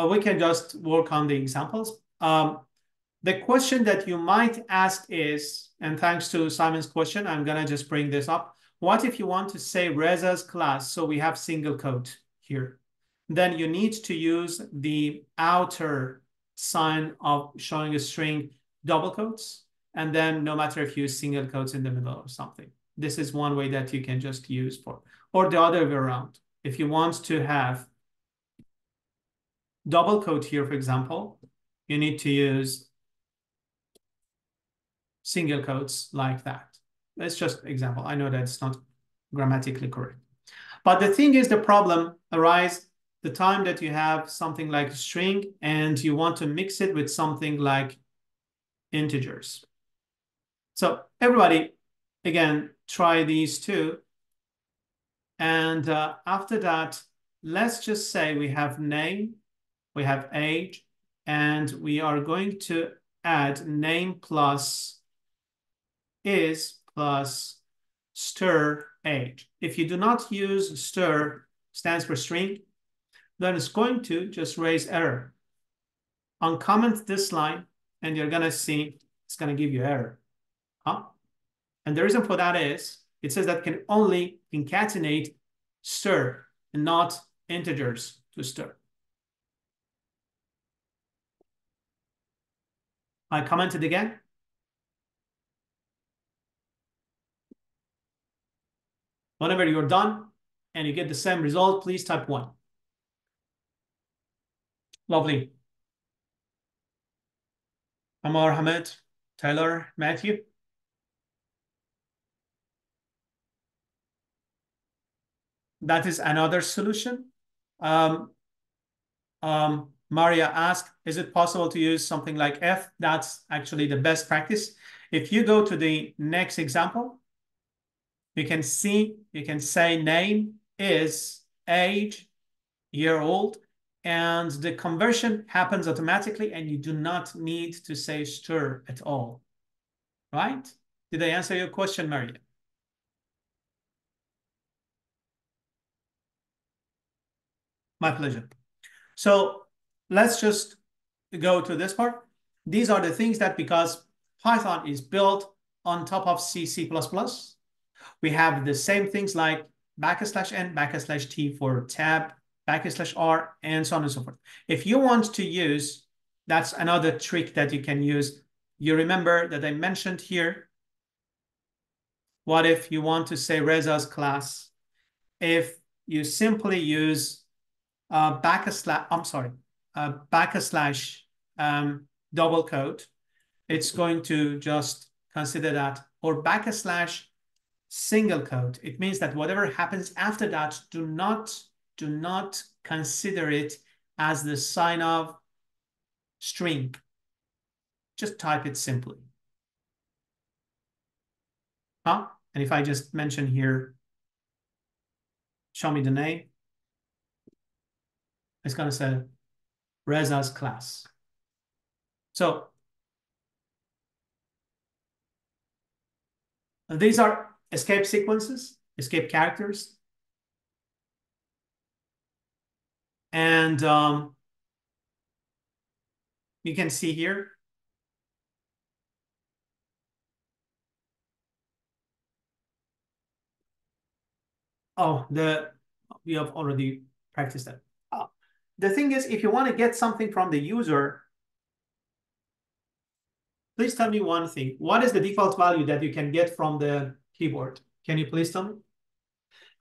we can just work on the examples. The question that you might ask is, and thanks to Simon's question, I'm gonna just bring this up. What if you want to say Reza's class? So we have single quote here. Then you need to use the outer sign of showing a string double quotes. And then no matter if you use single quotes in the middle or something. This is one way that you can just use for, or the other way around. If you want to have double quote here, for example, you need to use single quotes like that. That's just an example. I know that's not grammatically correct. But the thing is, the problem arises the time that you have something like a string and you want to mix it with something like integers. So everybody, again, try these two. And after that, let's just say we have name, we have age, and we are going to add name plus is plus stir age. If you do not use stir, stands for string, then it's going to just raise error. Uncomment this line, and you're gonna see it's gonna give you error. Huh? And the reason for that is it says that can only concatenate stir and not integers to stir. I commented again. Whenever you're done and you get the same result, please type 1. Lovely. Amar, Hamid, Taylor, Matthew. That is another solution. Maria asked, is it possible to use something like F? That's actually the best practice. If you go to the next example, you can see, you can say name is age, year old, and the conversion happens automatically and you do not need to say stir at all, right? Did I answer your question, Maria? My pleasure. So let's just go to this part. These are the things that because Python is built on top of C, C++, we have the same things like \n, \t for tab, \r, and so on and so forth. If you want to use, that's another trick that you can use. You remember that I mentioned here, what if you want to say Reza's class? If you simply use backslash double quote, it's going to just consider that, or backslash single quote. It means that whatever happens after that, do not consider it as the sign of string. Just type it simply. Huh? And if I just mention here, show me the name, it's going to say Reza's class. So these are escape sequences, escape characters. And you can see here, we have already practiced that. The thing is, if you want to get something from the user, please tell me one thing. What is the default value that you can get from the keyboard? Can you please tell me?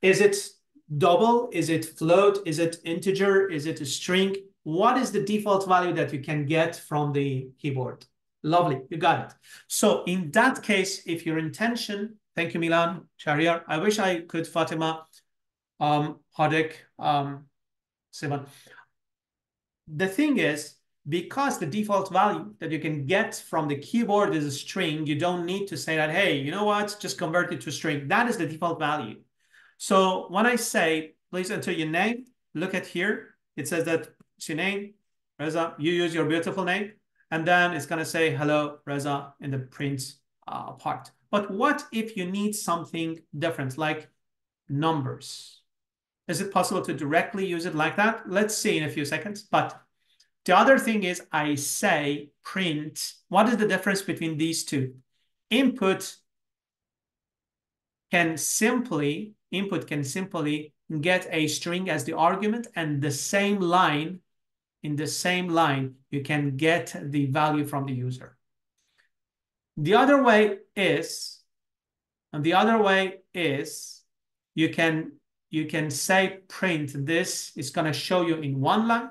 Is it double? Is it float? Is it integer? Is it a string? What is the default value that you can get from the keyboard? Lovely, you got it. So in that case, if your intention, thank you, Milan, Shahriar. I wish I could, Fatima, Hadek, Sivan. The thing is, because the default value that you can get from the keyboard is a string, you don't need to say that, hey, you know what, just convert it to a string. That is the default value. So when I say, please enter your name, look at here. It says that it's your name, Reza, you use your beautiful name. And then it's going to say, hello, Reza, in the print part. But what if you need something different, like numbers? Is it possible to directly use it like that? Let's see in a few seconds. But the other thing is I say print. What is the difference between these two? Input can simply get a string as the argument, and the same line, in the same line, you can get the value from the user. The other way is you can say print. This is going to show you in one line,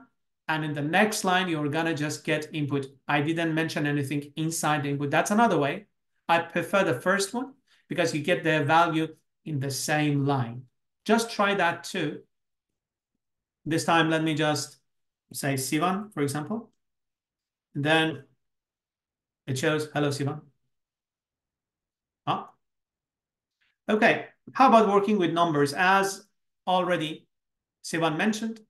and in the next line, you're going to just get input. I didn't mention anything inside the input. That's another way. I prefer the first one because you get the value in the same line. Just try that too. This time, let me just say Sivan, for example. And then it shows, hello, Sivan. Oh. Okay, how about working with numbers? As already Sivan mentioned,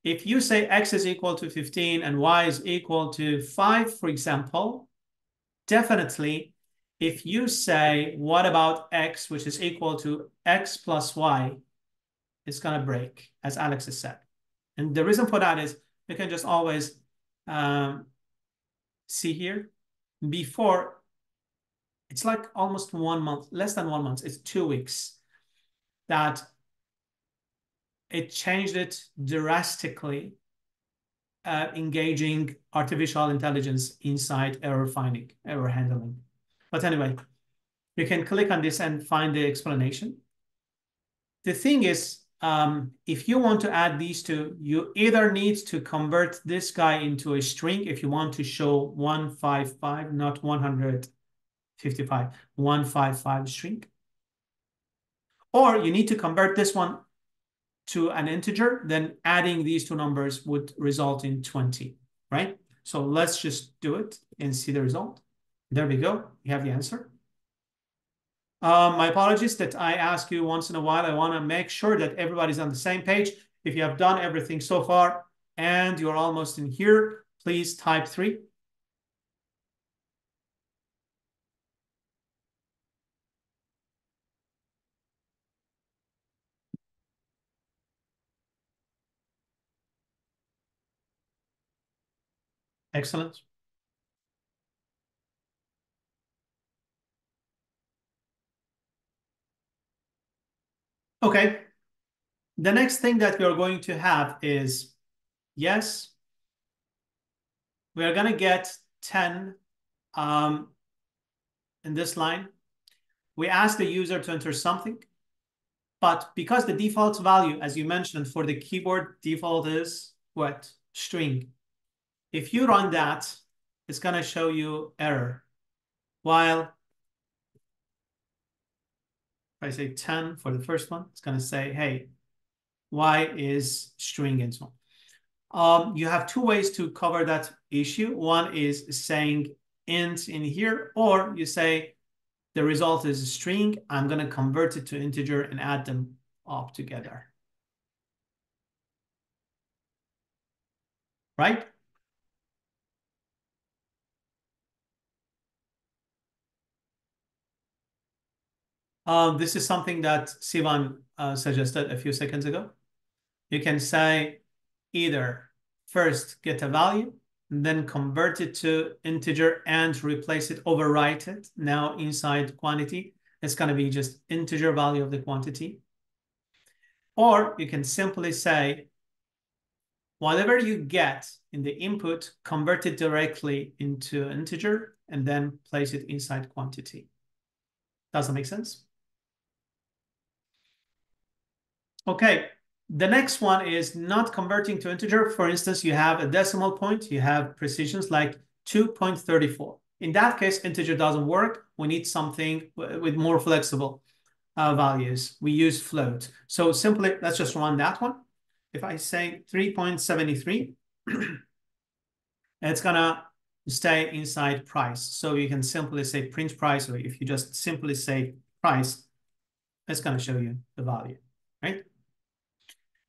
if you say x is equal to 15 and y is equal to 5, for example, definitely, if you say, what about x, which is equal to x plus y, it's going to break, as Alex has said. And the reason for that is you can just always see here, before, it's like almost 1 month, less than 1 month, it's 2 weeks, that it changed it drastically, engaging artificial intelligence inside error finding, error handling. But anyway, you can click on this and find the explanation. The thing is, if you want to add these two, you either need to convert this guy into a string if you want to show 155, not 155, 155 string. Or you need to convert this one to an integer, then adding these two numbers would result in 20, right? So let's just do it and see the result. There we go. You have the answer. My apologies that I ask you once in a while. I want to make sure that everybody's on the same page. If you have done everything so far and you're almost in here, please type 3. Excellent. Okay. The next thing that we're going to have is, yes, we're going to get 10 in this line. We ask the user to enter something, but because the default value, as you mentioned, for the keyboard default is what? String. If you run that, it's going to show you error. While if I say 10 for the first one, it's going to say, hey, y is string and so on. You have 2 ways to cover that issue. One is saying int in here, or you say the result is a string. I'm going to convert it to integer and add them up together. Right? This is something that Sivan suggested a few seconds ago. You can say either first get a value, then convert it to integer and replace it, overwrite it. Now inside quantity, it's going to be just integer value of the quantity. Or you can simply say, whatever you get in the input, convert it directly into integer and then place it inside quantity. Does that make sense? Okay, the next one is not converting to integer. For instance, you have a decimal point, you have precisions like 2.34. In that case, integer doesn't work. We need something with more flexible values. We use float. So simply, let's just run that one. If I say 3.73, it's gonna stay inside price. So you can simply say print price, or if you just simply say price, it's gonna show you the value, right?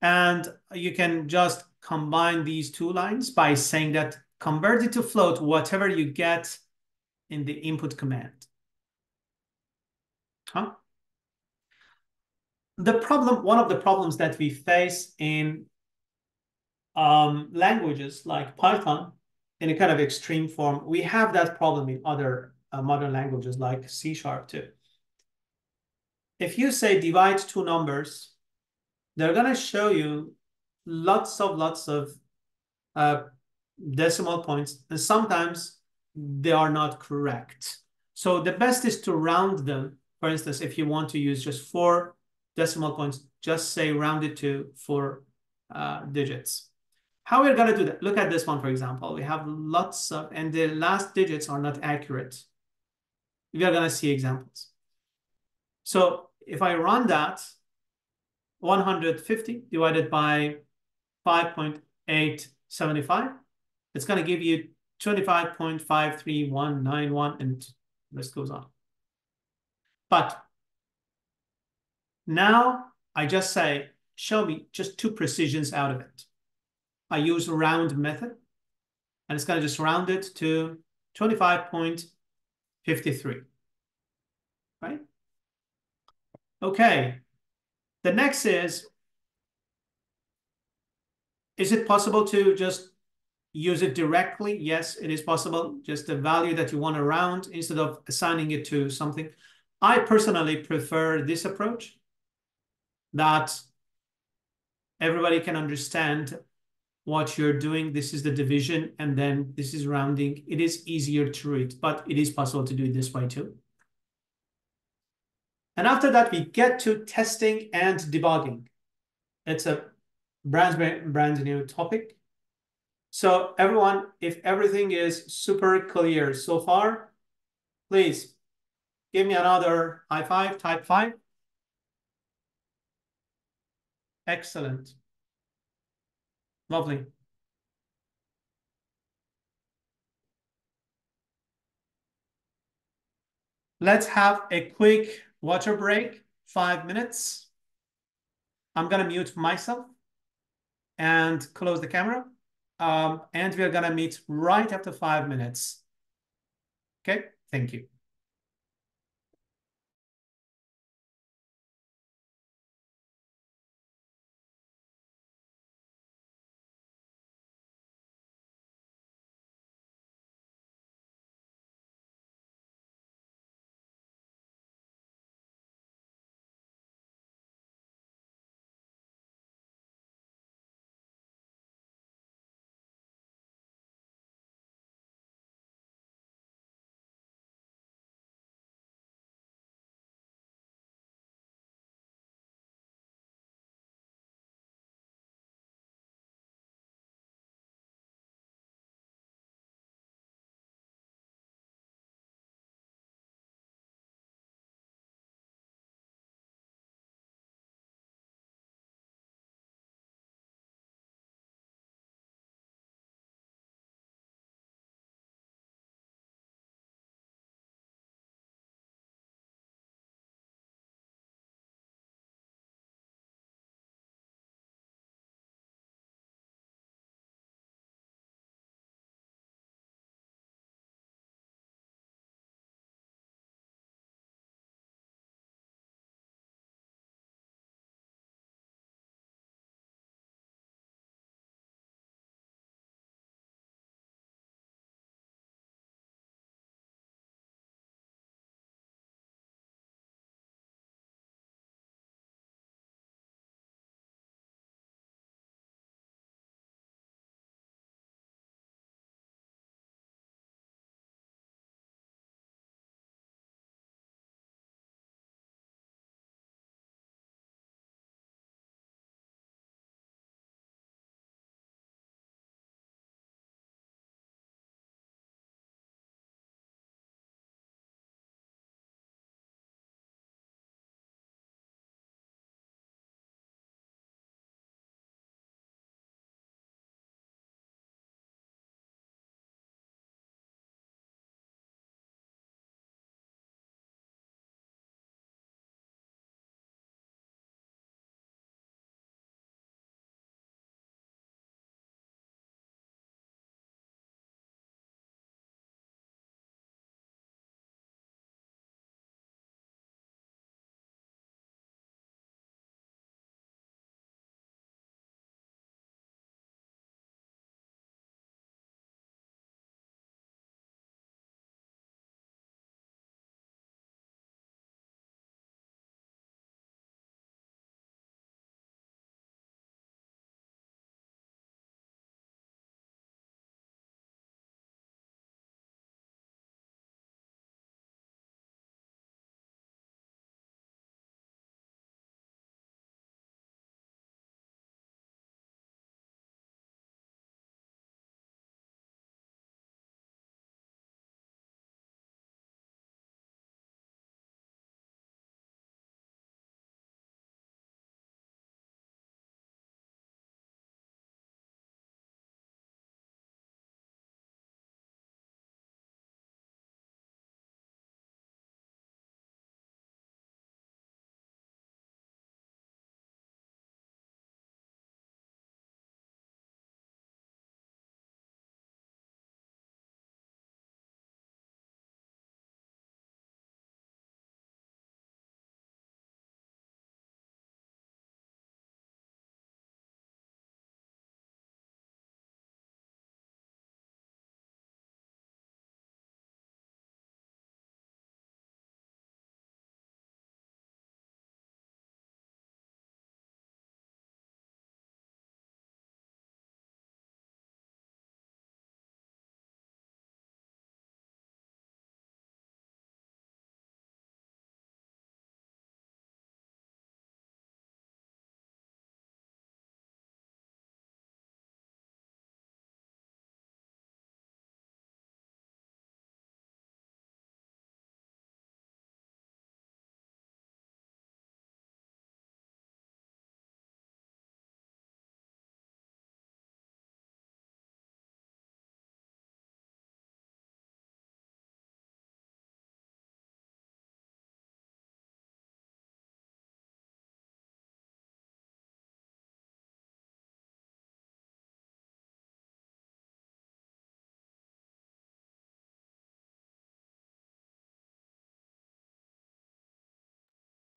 And you can just combine these two lines by saying that convert it to float, whatever you get in the input command. Huh? One of the problems that we face in languages like Python, in a kind of extreme form, we have that problem in other modern languages like C# too. If you say divide two numbers, they're going to show you lots of decimal points, and sometimes they are not correct. So the best is to round them. For instance, if you want to use just 4 decimal points, just say round it to 4 digits. How we're going to do that? Look at this one, for example. We have lots of, and the last digits are not accurate. We are going to see examples. So if I run that, 150 divided by 5.875, it's going to give you 25.53191, and the list goes on. But now I just say, show me just 2 precisions out of it. I use round method, and it's going to just round it to 25.53, right? Okay. The next is it possible to just use it directly? Yes, it is possible. Just the value that you want to round instead of assigning it to something. I personally prefer this approach, that everybody can understand what you're doing. This is the division, and then this is rounding. It is easier to read, but it is possible to do it this way too. And after that, we get to testing and debugging. It's a brand new topic. So everyone, if everything is super clear so far, please give me another high five, type 5. Excellent. Lovely. Let's have a quick water break, 5 minutes. I'm going to mute myself and close the camera. And we're going to meet right after 5 minutes. Okay, thank you.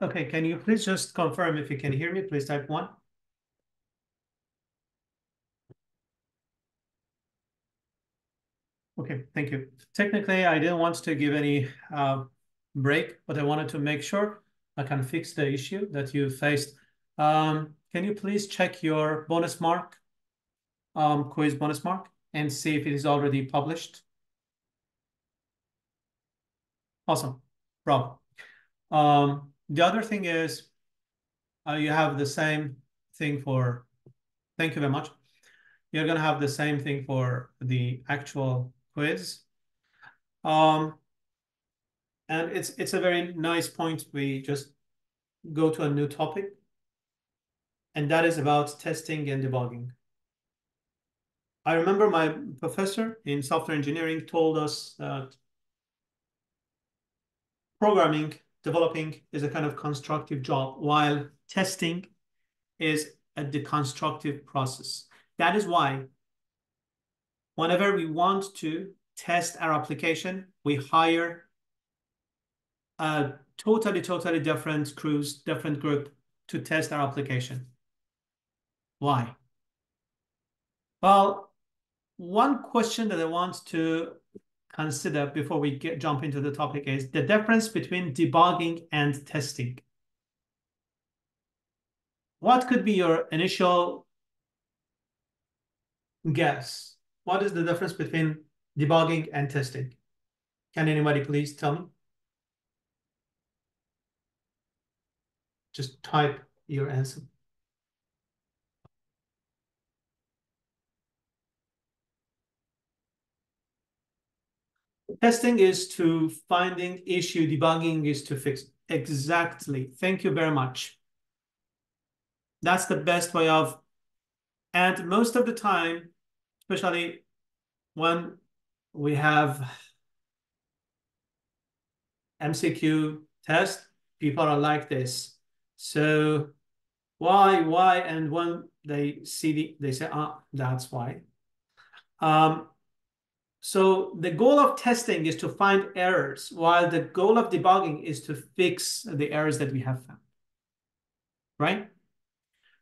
Okay, can you please just confirm if you can hear me? Please type 1. Okay, thank you. Technically, I didn't want to give any break, but I wanted to make sure I can fix the issue that you faced. Can you please check your bonus mark, quiz bonus mark, and see if it is already published? Awesome, bravo. The other thing is you have the same thing for, thank you very much. You're going to have the same thing for the actual quiz. And it's a very nice point. We just go to a new topic, and that is about testing and debugging. I remember my professor in software engineering told us that programming, developing is a kind of constructive job, while testing is a deconstructive process. That is why whenever we want to test our application, we hire a totally different crews, different group to test our application. Why? Well, one question that I want to consider before we jump into the topic is the difference between debugging and testing. What could be your initial guess? What is the difference between debugging and testing? Can anybody please tell me? Just type your answer. Testing is to finding issue, debugging is to fix. Exactly. Thank you very much. That's the best way of, and most of the time, especially when we have MCQ test, people are like this. So why? And when they see they say, that's why. So the goal of testing is to find errors, while the goal of debugging is to fix the errors that we have found, right?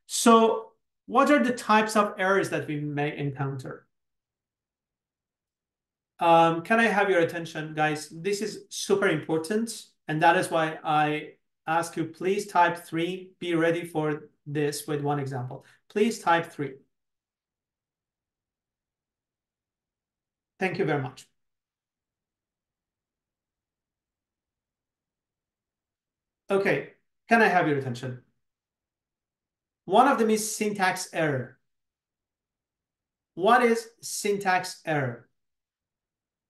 So what are the types of errors that we may encounter? Can I have your attention, guys? This is super important, and that is why I ask you, please type 3. Be ready for this with one example. Please type 3. Thank you very much. Okay, can I have your attention? One of them is syntax error. What is syntax error?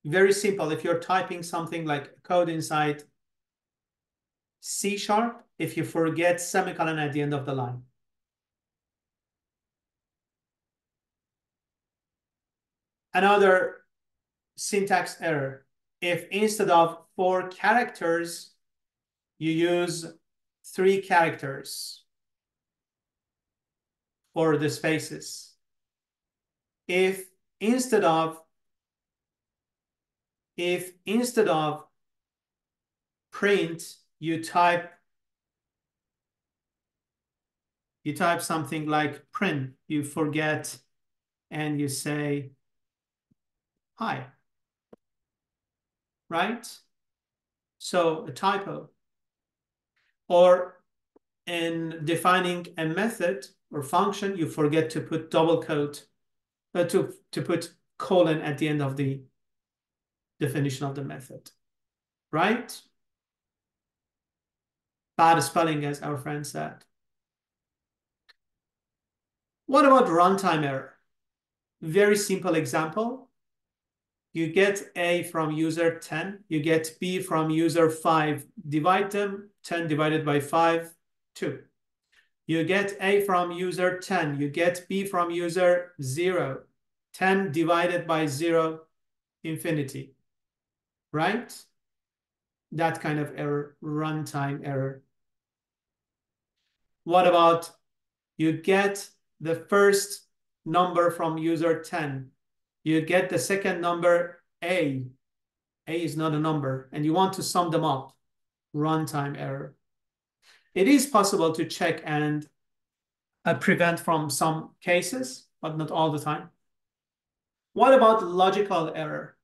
Very simple. If you're typing something like code inside C#, if you forget semicolon at the end of the line. Another syntax error, if instead of 4 characters, you use 3 characters for the spaces. If instead of print, you type something like print, you forget and you say hi, right? So a typo. Or in defining a method or function, you forget to put double quote, to put colon at the end of the definition of the method, right? Bad spelling, as our friend said. What about runtime error? Very simple example. You get A from user 10, you get B from user 5, divide them, 10 divided by 5, 2. You get A from user 10, you get B from user 0, 10 divided by 0, infinity, right? That kind of error, runtime error. What about you get the first number from user 10, you get the second number A. A is not a number, and you want to sum them up. Runtime error. It is possible to check and prevent from some cases, but not all the time. What about logical error?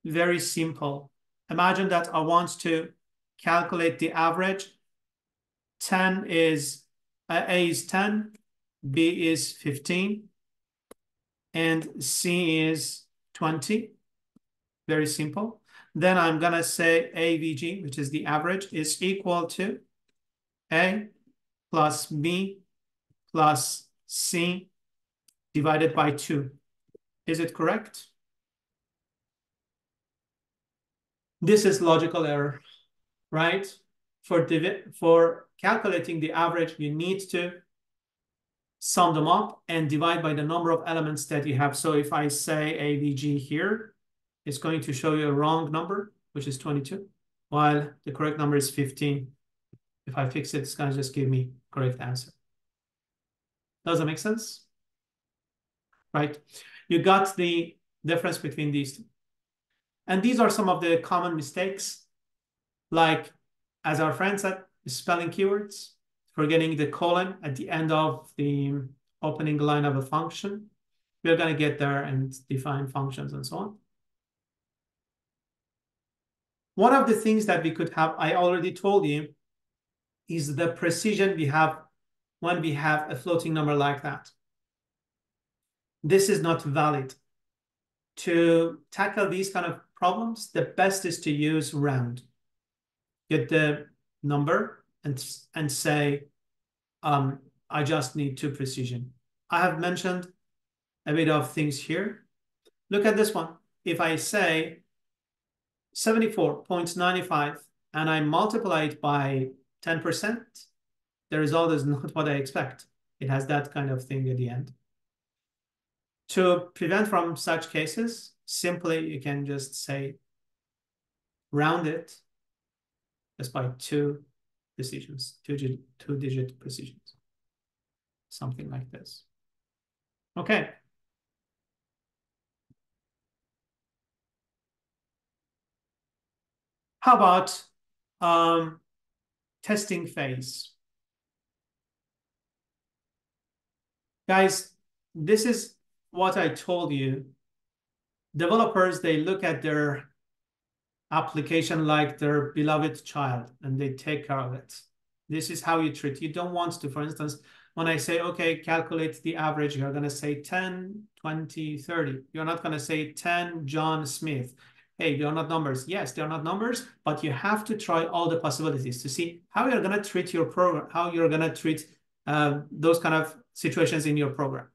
Very simple. Imagine that I want to calculate the average. 10 is, A is 10, B is 15, and C is 20. Very simple. Then I'm gonna say AVG, which is the average, is equal to A plus B plus C divided by 2. Is it correct? This is logical error, right? For calculating the average, you need to sum them up and divide by the number of elements that you have. So if I say AVG here, it's going to show you a wrong number, which is 22, while the correct number is 15. If I fix it, it's going to just give me correct answer. Does that make sense? Right? You got the difference between these two. And these are some of the common mistakes, like, as our friend said, spelling keywords, forgetting the colon at the end of the opening line of a function. We're going to get there and define functions and so on. One of the things that we could have, I already told you, is the precision we have when we have a floating number like that. This is not valid. To tackle these kind of problems, the best is to use round. Get the number and say, I just need to precision. I have mentioned a bit of things here. Look at this one. If I say 74.95 and I multiply it by 10%, the result is not what I expect. It has that kind of thing at the end. To prevent from such cases, simply you can just say round it just by 2 precisions, two-digit precisions, something like this. Okay. How about testing phase? Guys, this is what I told you. Developers, they look at their application like their beloved child and they take care of it. This is how you treat. You don't want to, for instance, when I say, okay, calculate the average, you're going to say 10, 20, 30. You're not going to say 10 John Smith. Hey, they're not numbers. Yes, they're not numbers, but you have to try all the possibilities to see how you're going to treat your program, how you're going to treat those kind of situations in your program.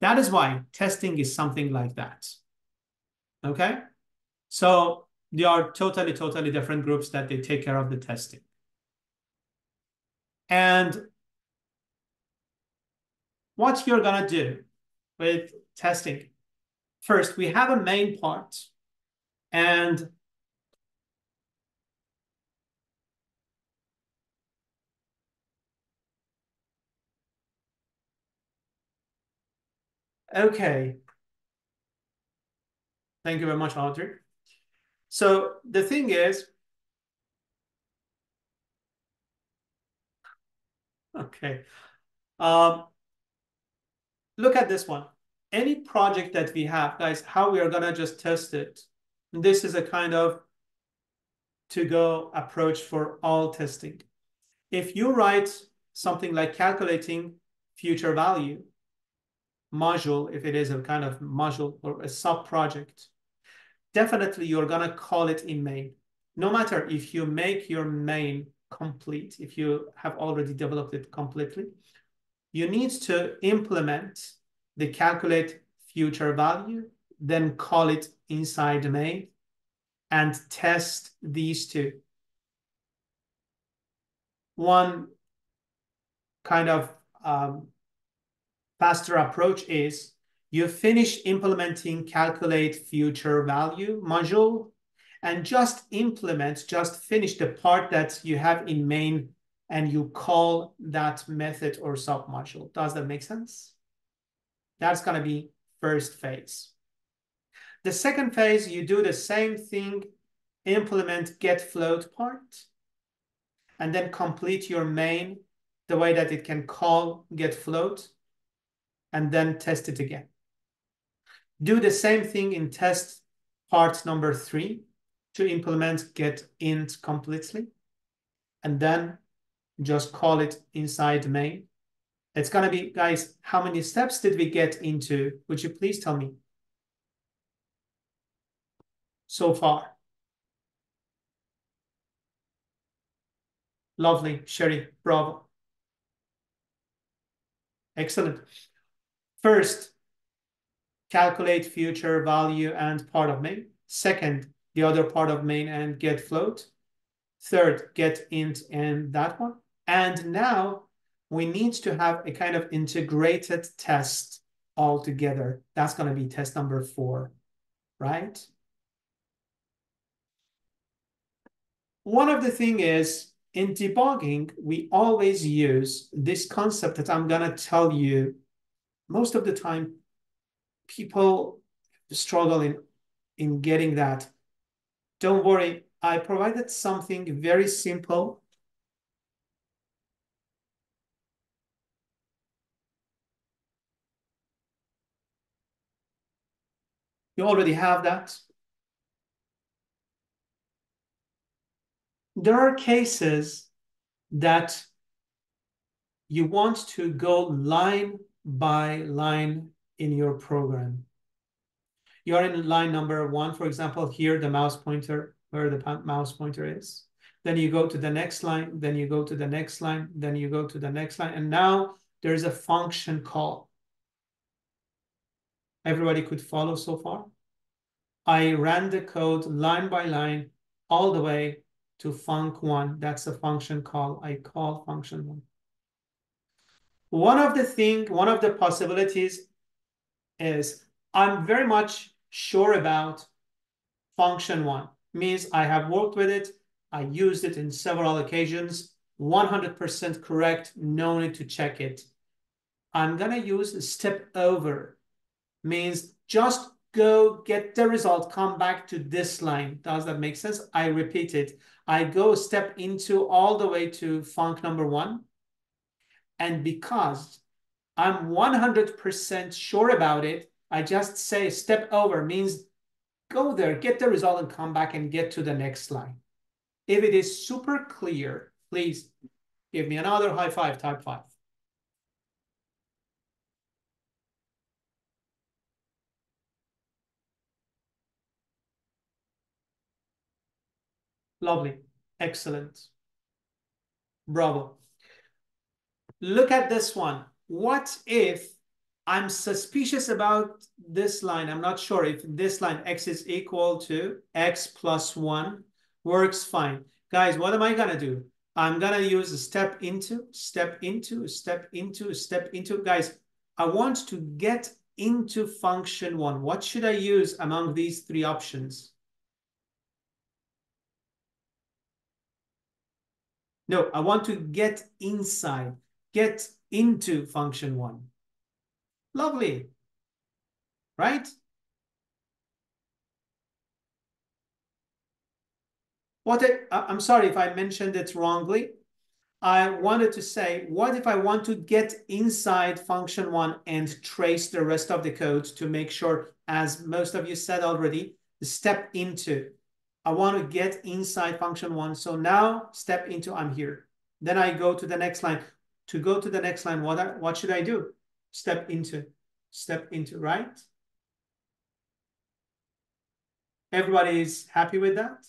That is why testing is something like that. Okay? So they are totally different groups that they take care of the testing. And what you're going to do with testing, first, we have a main part. And okay. Thank you very much, Audrey. So the thing is, okay. Look at this one. Any project that we have, guys, how we are going to just test it. This is a kind of to-go approach for all testing. If you write something like calculating future value module, if it is a kind of module or a sub-project, definitely you're going to call it in main. No matter if you make your main complete, if you have already developed it completely, you need to implement the calculate future value, then call it inside the main and test these two. One kind of faster approach is you finish implementing calculate future value module and just finish the part that you have in main and you call that method or submodule. Does that make sense? That's going to be first phase. The second phase, you do the same thing, implement get float part. and then complete your main the way that it can call get float, and then test it again. Do the same thing in test part number 3 to implement get int completely, and then just call it inside main. It's going to be, guys, how many steps did we get into? Would you please tell me so far? Lovely, Sherry, bravo. Excellent. First, calculate future value and part of main. Second, the other part of main and get float. Third, get int and that one. And now we need to have a kind of integrated test all together. That's going to be test number 4, right? One of the thing is, in debugging, we always use this concept that I'm going to tell you. Most of the time, people struggle in getting that. Don't worry, I provided something very simple. You already have that. There are cases that you want to go line by line in your program. You're in line number 1, for example, here, the mouse pointer, where the mouse pointer is. Then you go to the next line, then you go to the next line, then you go to the next line, and now there's a function call. Everybody could follow so far? I ran the code line by line all the way to func1. That's a function call. I call function1. One of the possibilities is I'm very much sure about function1. Means I have worked with it. I used it in several occasions. 100% correct. No need to check it. I'm going to use step over. Means just go get the result, come back to this line. Does that make sense? I repeat it. I go step into all the way to func number 1. And because I'm 100% sure about it, I just say step over, means go there, get the result, and come back and get to the next line. If it is super clear, please give me another high five, type 5. Lovely. Excellent. Bravo. Look at this one. What if I'm suspicious about this line? I'm not sure if this line x is equal to x plus 1 works fine. Guys, what am I going to do? I'm going to use a step into, step into, step into, step into. Guys, I want to get into function 1. What should I use among these 3 options? No, I want to get inside, get into function 1. Lovely, right? I'm sorry if I mentioned it wrongly. I wanted to say, what if I want to get inside function 1 and trace the rest of the code to make sure, as most of you said already, step into. I want to get inside function 1. So now step into, I'm here. Then I go to the next line. To go to the next line, what should I do? Step into, right? Everybody is happy with that?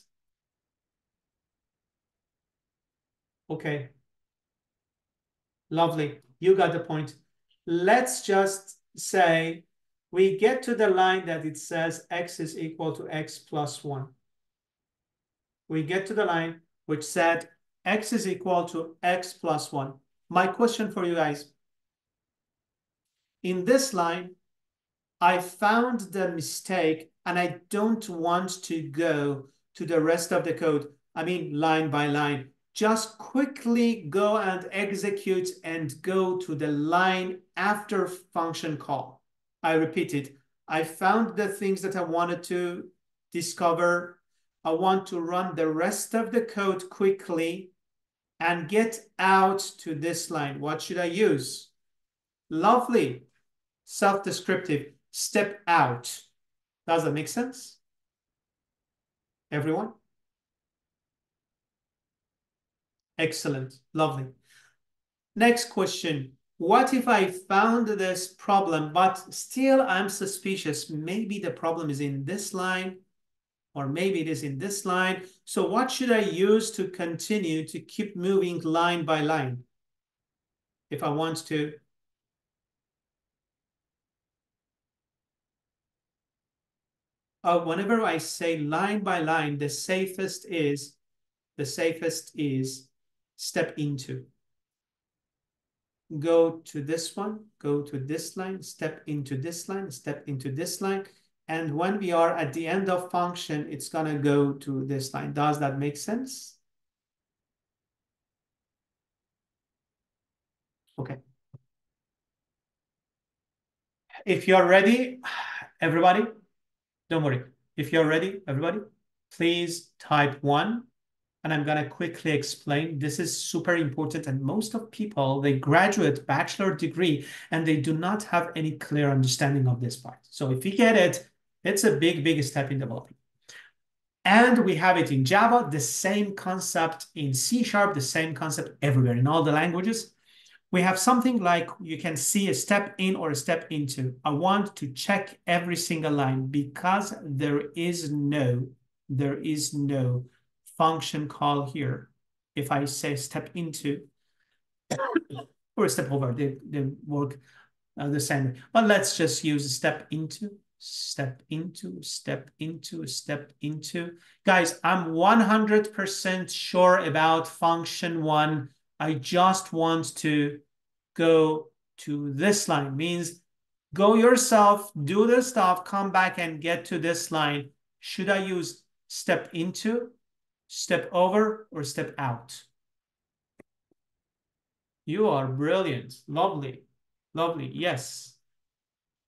Okay. Lovely. You got the point. Let's just say we get to the line that it says x is equal to x plus 1. We get to the line which said x is equal to x plus 1. My question for you guys. In this line, I found the mistake and I don't want to go to the rest of the code. I mean, line by line. Just quickly go and execute and go to the line after function call. I repeat it. I found the things that I wanted to discover. I want to run the rest of the code quickly and get out to this line. What should I use? Lovely. Self-descriptive. Step out. Does that make sense? Everyone? Excellent. Lovely. Next question. What if I found this problem, but still I'm suspicious? Maybe the problem is in this line, or maybe it is in this line. So what should I use to continue to keep moving line by line? If I want to. Whenever I say line by line, the safest is step into. Go to this one, go to this line, step into this line, step into this line. And when we are at the end of function, it's going to go to this line. Does that make sense? Okay. If you're ready, everybody, don't worry. If you're ready, everybody, please type 1. And I'm going to quickly explain. This is super important. And most of people, they graduate bachelor degree and they do not have any clear understanding of this part. So if you get it, it's a big, big step in development. And we have it in Java, the same concept in C#, the same concept everywhere in all the languages. We have something like you can see a step in or a step into. I want to check every single line because there is no function call here. If I say step into or step over, they work the same way. But let's just use step into, step into, step into, step into. Guys, I'm 100% sure about function 1. I just want to go to this line. Means go yourself, do the stuff, come back and get to this line. Should I use step into, step over, or step out? You are brilliant. Lovely. Lovely. Yes,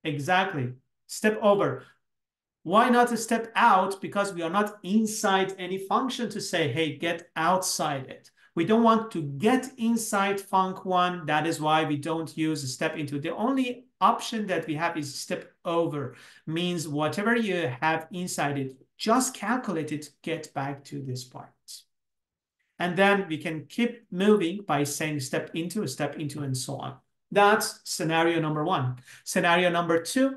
exactly. Step over. Why not a step out? Because we are not inside any function to say, hey, get outside it. We don't want to get inside func1. That is why we don't use a step into. The only option that we have is step over. Means whatever you have inside it, just calculate it, get back to this part. And then we can keep moving by saying step into, and so on. That's scenario number 1. Scenario number 2,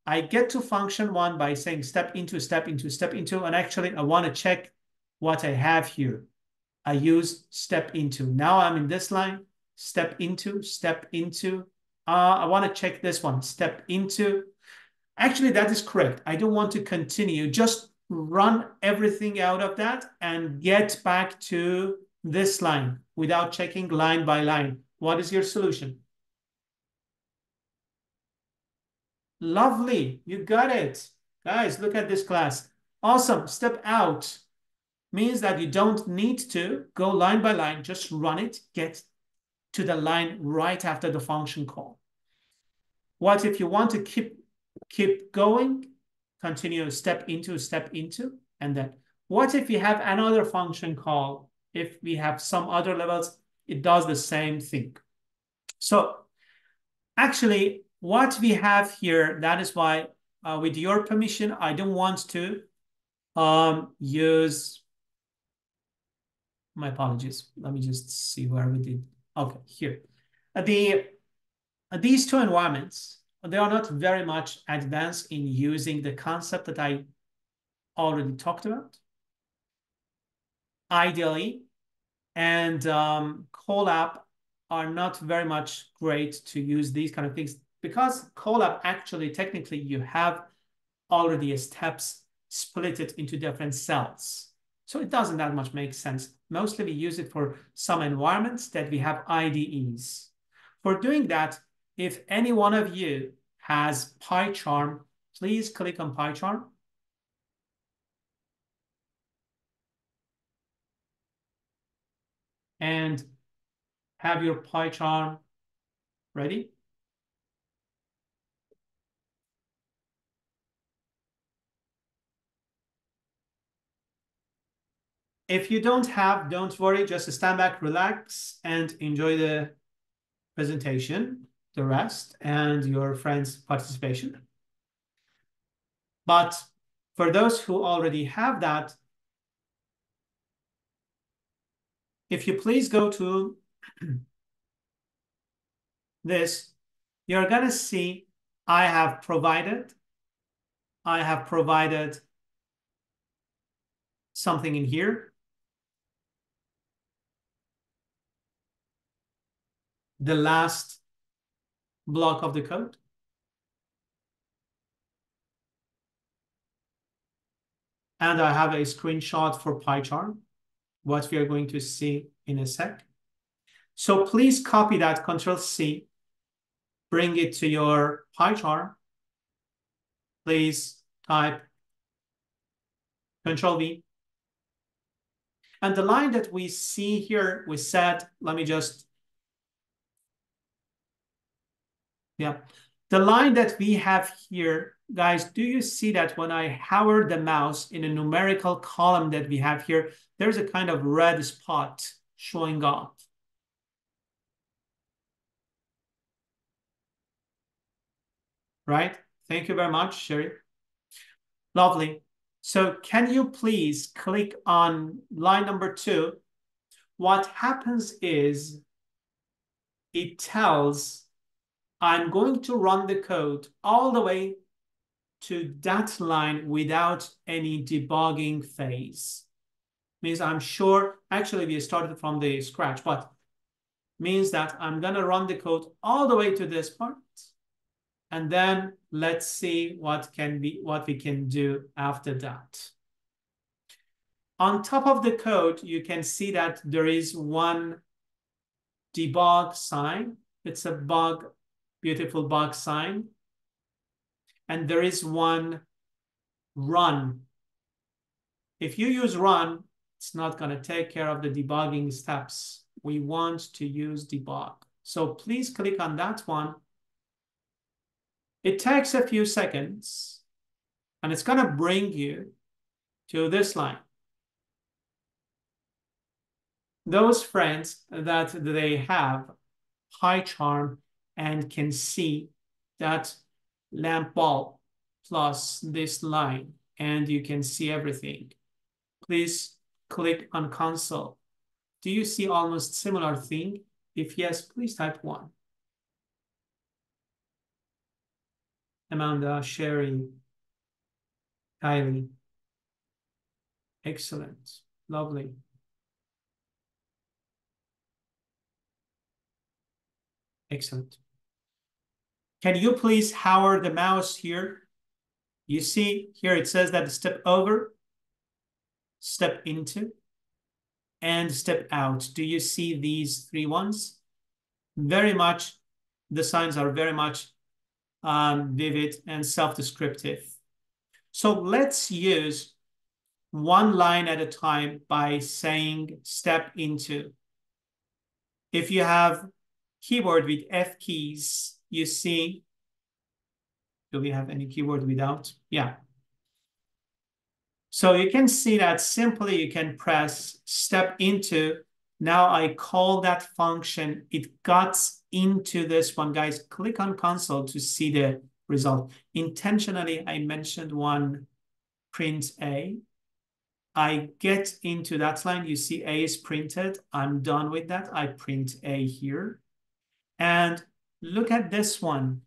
I get to function 1 by saying step into, and actually I want to check what I have here. I use step into. Now I'm in this line, step into. I want to check this one, step into. Actually, that is correct. I don't want to continue. Just run everything out of that and get back to this line without checking line by line. What is your solution? Lovely. You got it. Guys, look at this class. Awesome. Step out means that you don't need to go line by line. Just run it. Get to the line right after the function call. What if you want to keep going? Continue step into, and then what if you have another function call? If we have some other levels, it does the same thing. So actually, what we have here, that is why, with your permission, I don't want to use, my apologies. Let me just see where we did. Okay, here. These two environments, they are not very much advanced in using the concept that I already talked about. Ideally, and Colab are not very much great to use these kind of things because Colab actually, technically, you have already steps split it into different cells. So it doesn't that much make sense. Mostly we use it for some environments that we have IDEs. For doing that, if any one of you has PyCharm, please click on PyCharm. And have your PyCharm ready. If you don't have, don't worry, just stand back, relax, and enjoy the presentation, the rest, and your friends' participation. But for those who already have that, if you please go to this, you're going to see I have provided something in here. The last block of the code. And I have a screenshot for PyCharm, what we are going to see in a sec. So please copy that, Control-C, bring it to your PyCharm. Please type Control-V. And the line that we see here, we said, let me just, yeah. The line that we have here, guys, do you see that when I hover the mouse in a numerical column that we have here, there's a kind of red spot showing up. Right? Thank you very much, Sherry. Lovely. So can you please click on line number 2? What happens is it tells I'm going to run the code all the way to that line without any debugging phase. Means I'm sure, actually we started from the scratch, but means that I'm gonna run the code all the way to this part. And then let's see what we can do after that. On top of the code, you can see that there is one debug sign. It's a bug, beautiful bug sign. And there is one run. If you use run, it's not going to take care of the debugging steps. We want to use debug. So please click on that one. It takes a few seconds, and it's going to bring you to this line. Those friends that they have PyCharm and can see that lamp bulb plus this line, and you can see everything. Please click on console. Do you see almost similar thing? If yes, please type 1. Amanda, Sherry, Kylie. Excellent. Lovely. Excellent. Can you please hover the mouse here? You see here it says that step over, step into, and step out. Do you see these 3 ones? Very much, the signs are very much vivid and self-descriptive. So let's use one line at a time by saying step into. If you have keyboard with F keys, you see, do we have any keyboard without? Yeah. So you can see that simply you can press step into. Now I call that function. It got into this one, guys. Click on console to see the result. Intentionally, I mentioned one print A. I get into that line. You see A is printed. I'm done with that. I print A here. And look at this one.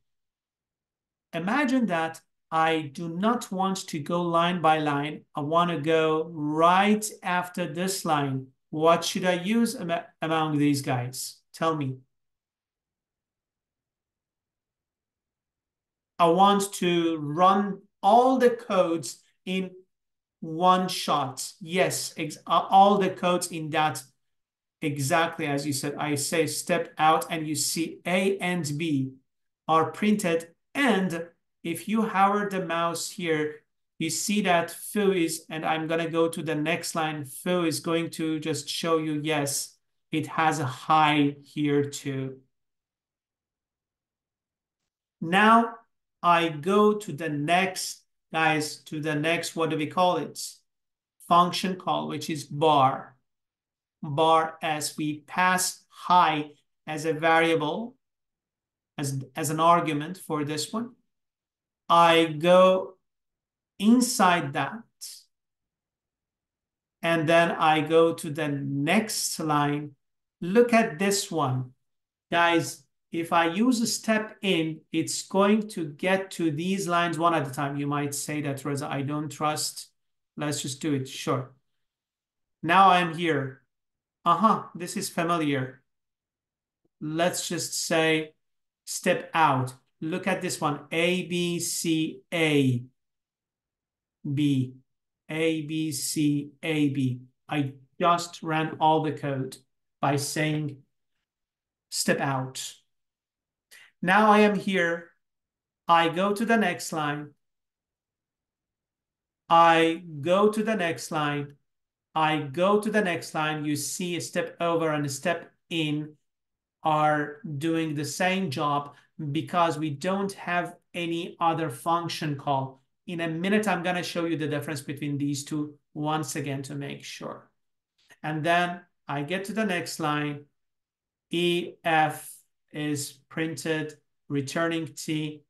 Imagine that I do not want to go line by line. I want to go right after this line. What should I use among these guys? Tell me. I want to run all the codes in one shot. Yes, all the codes in that, exactly as you said. I say step out and you see A and B are printed. And if you hover the mouse here, you see that foo is, and I'm going to go to the next line, foo is going to just show you, yes, it has a high here too. Now I go to the next, guys, to the next, what do we call it? function call, which is bar. Bar as we pass high as a variable, as an argument for this one. I go inside that. And then I go to the next line. Look at this one. Guys, if I use a step in, it's going to get to these lines one at a time. You might say that, Reza, I don't trust. Let's just do it. Sure. Now I'm here. This is familiar. Let's just say step out. Look at this one. A, B, C, A, B, A, B, C, A, B. I just ran all the code by saying step out. Now I am here. I go to the next line. I go to the next line. I go to the next line. You see a step over and a step in are doing the same job because we don't have any other function call. In a minute, I'm going to show you the difference between these two once again to make sure. And then I get to the next line. EF is printed, returning T.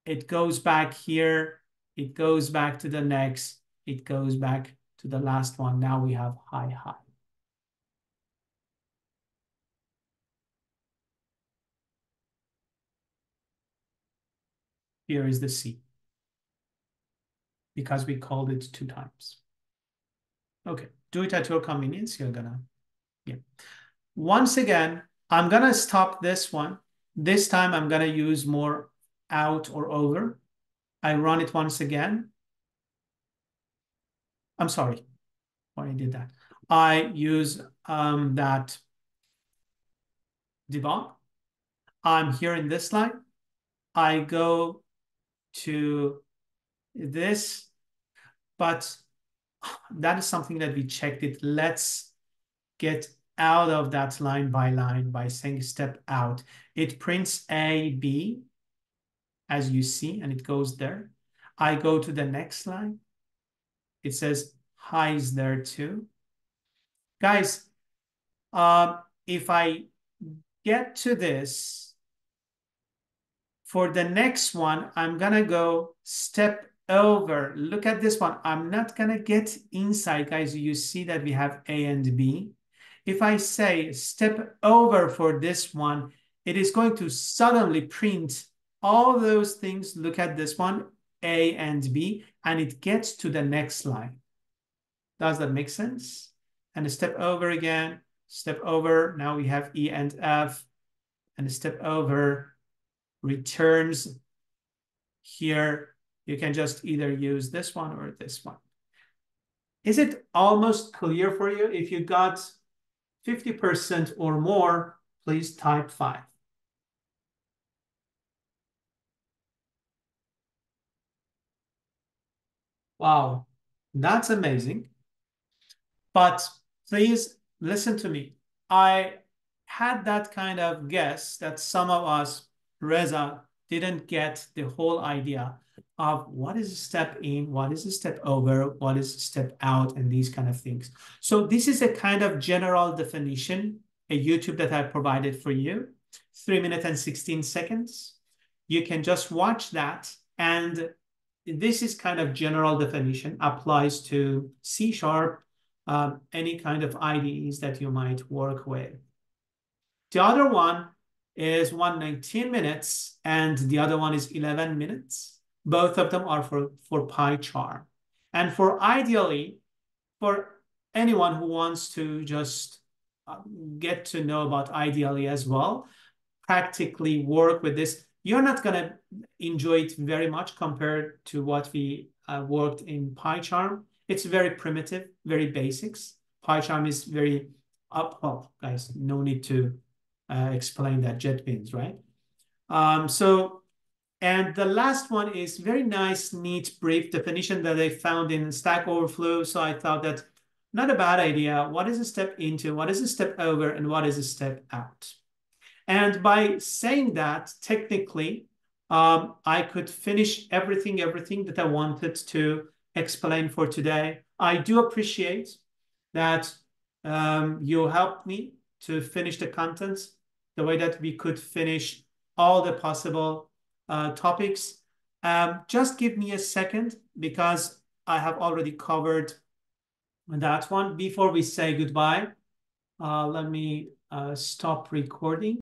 It goes back here. It goes back to the next. It goes back to the last one. Now we have high, high. Here is the C because we called it 2 times. Okay, do it at your convenience. You're gonna, yeah. Once again, I'm gonna stop this one. This time I'm gonna use more out or over. I run it once again. I'm sorry why I did that. I use that debug. I'm here in this line. I go to this, but that is something that we checked it. Let's get out of that line by saying step out. It prints A, B, as you see, and it goes there. I go to the next line. It says high is there too. Guys, if I get to this, for the next one, I'm gonna go step over. Look at this one. I'm not gonna get inside, guys. You see that we have A and B. If I say step over for this one, it is going to suddenly print all those things. Look at this one, A and B, and it gets to the next line. Does that make sense? And step over again, step over. Now we have E and F, and step over returns here. You can just either use this one or this one. Is it almost clear for you? If you got 50% or more, please type 5. Wow, that's amazing. But please listen to me. I had that kind of guess that some of us, Reza, didn't get the whole idea of what is a step in, what is a step over, what is a step out, and these kind of things. So this is a kind of general definition, a YouTube that I provided for you, 3 minutes and 16 seconds. You can just watch that, and this is kind of general definition, applies to C#, any kind of IDEs that you might work with. The other one is 19 minutes, and the other one is 11 minutes. Both of them are for PyCharm. And for ideally, for anyone who wants to just get to know about ideally as well, practically work with this, you're not going to enjoy it very much compared to what we worked in PyCharm. It's very primitive, very basics. PyCharm is very well, guys, no need to explain that, JetBeans, right? And the last one is very nice, neat, brief definition that I found in Stack Overflow. So I thought that not a bad idea. What is a step into? What is a step over? And what is a step out? And by saying that, technically, I could finish everything that I wanted to explain for today. I do appreciate that you helped me to finish the content the way that we could finish all the possible topics. Just give me a second because I have already covered that one. Before we say goodbye, let me stop recording.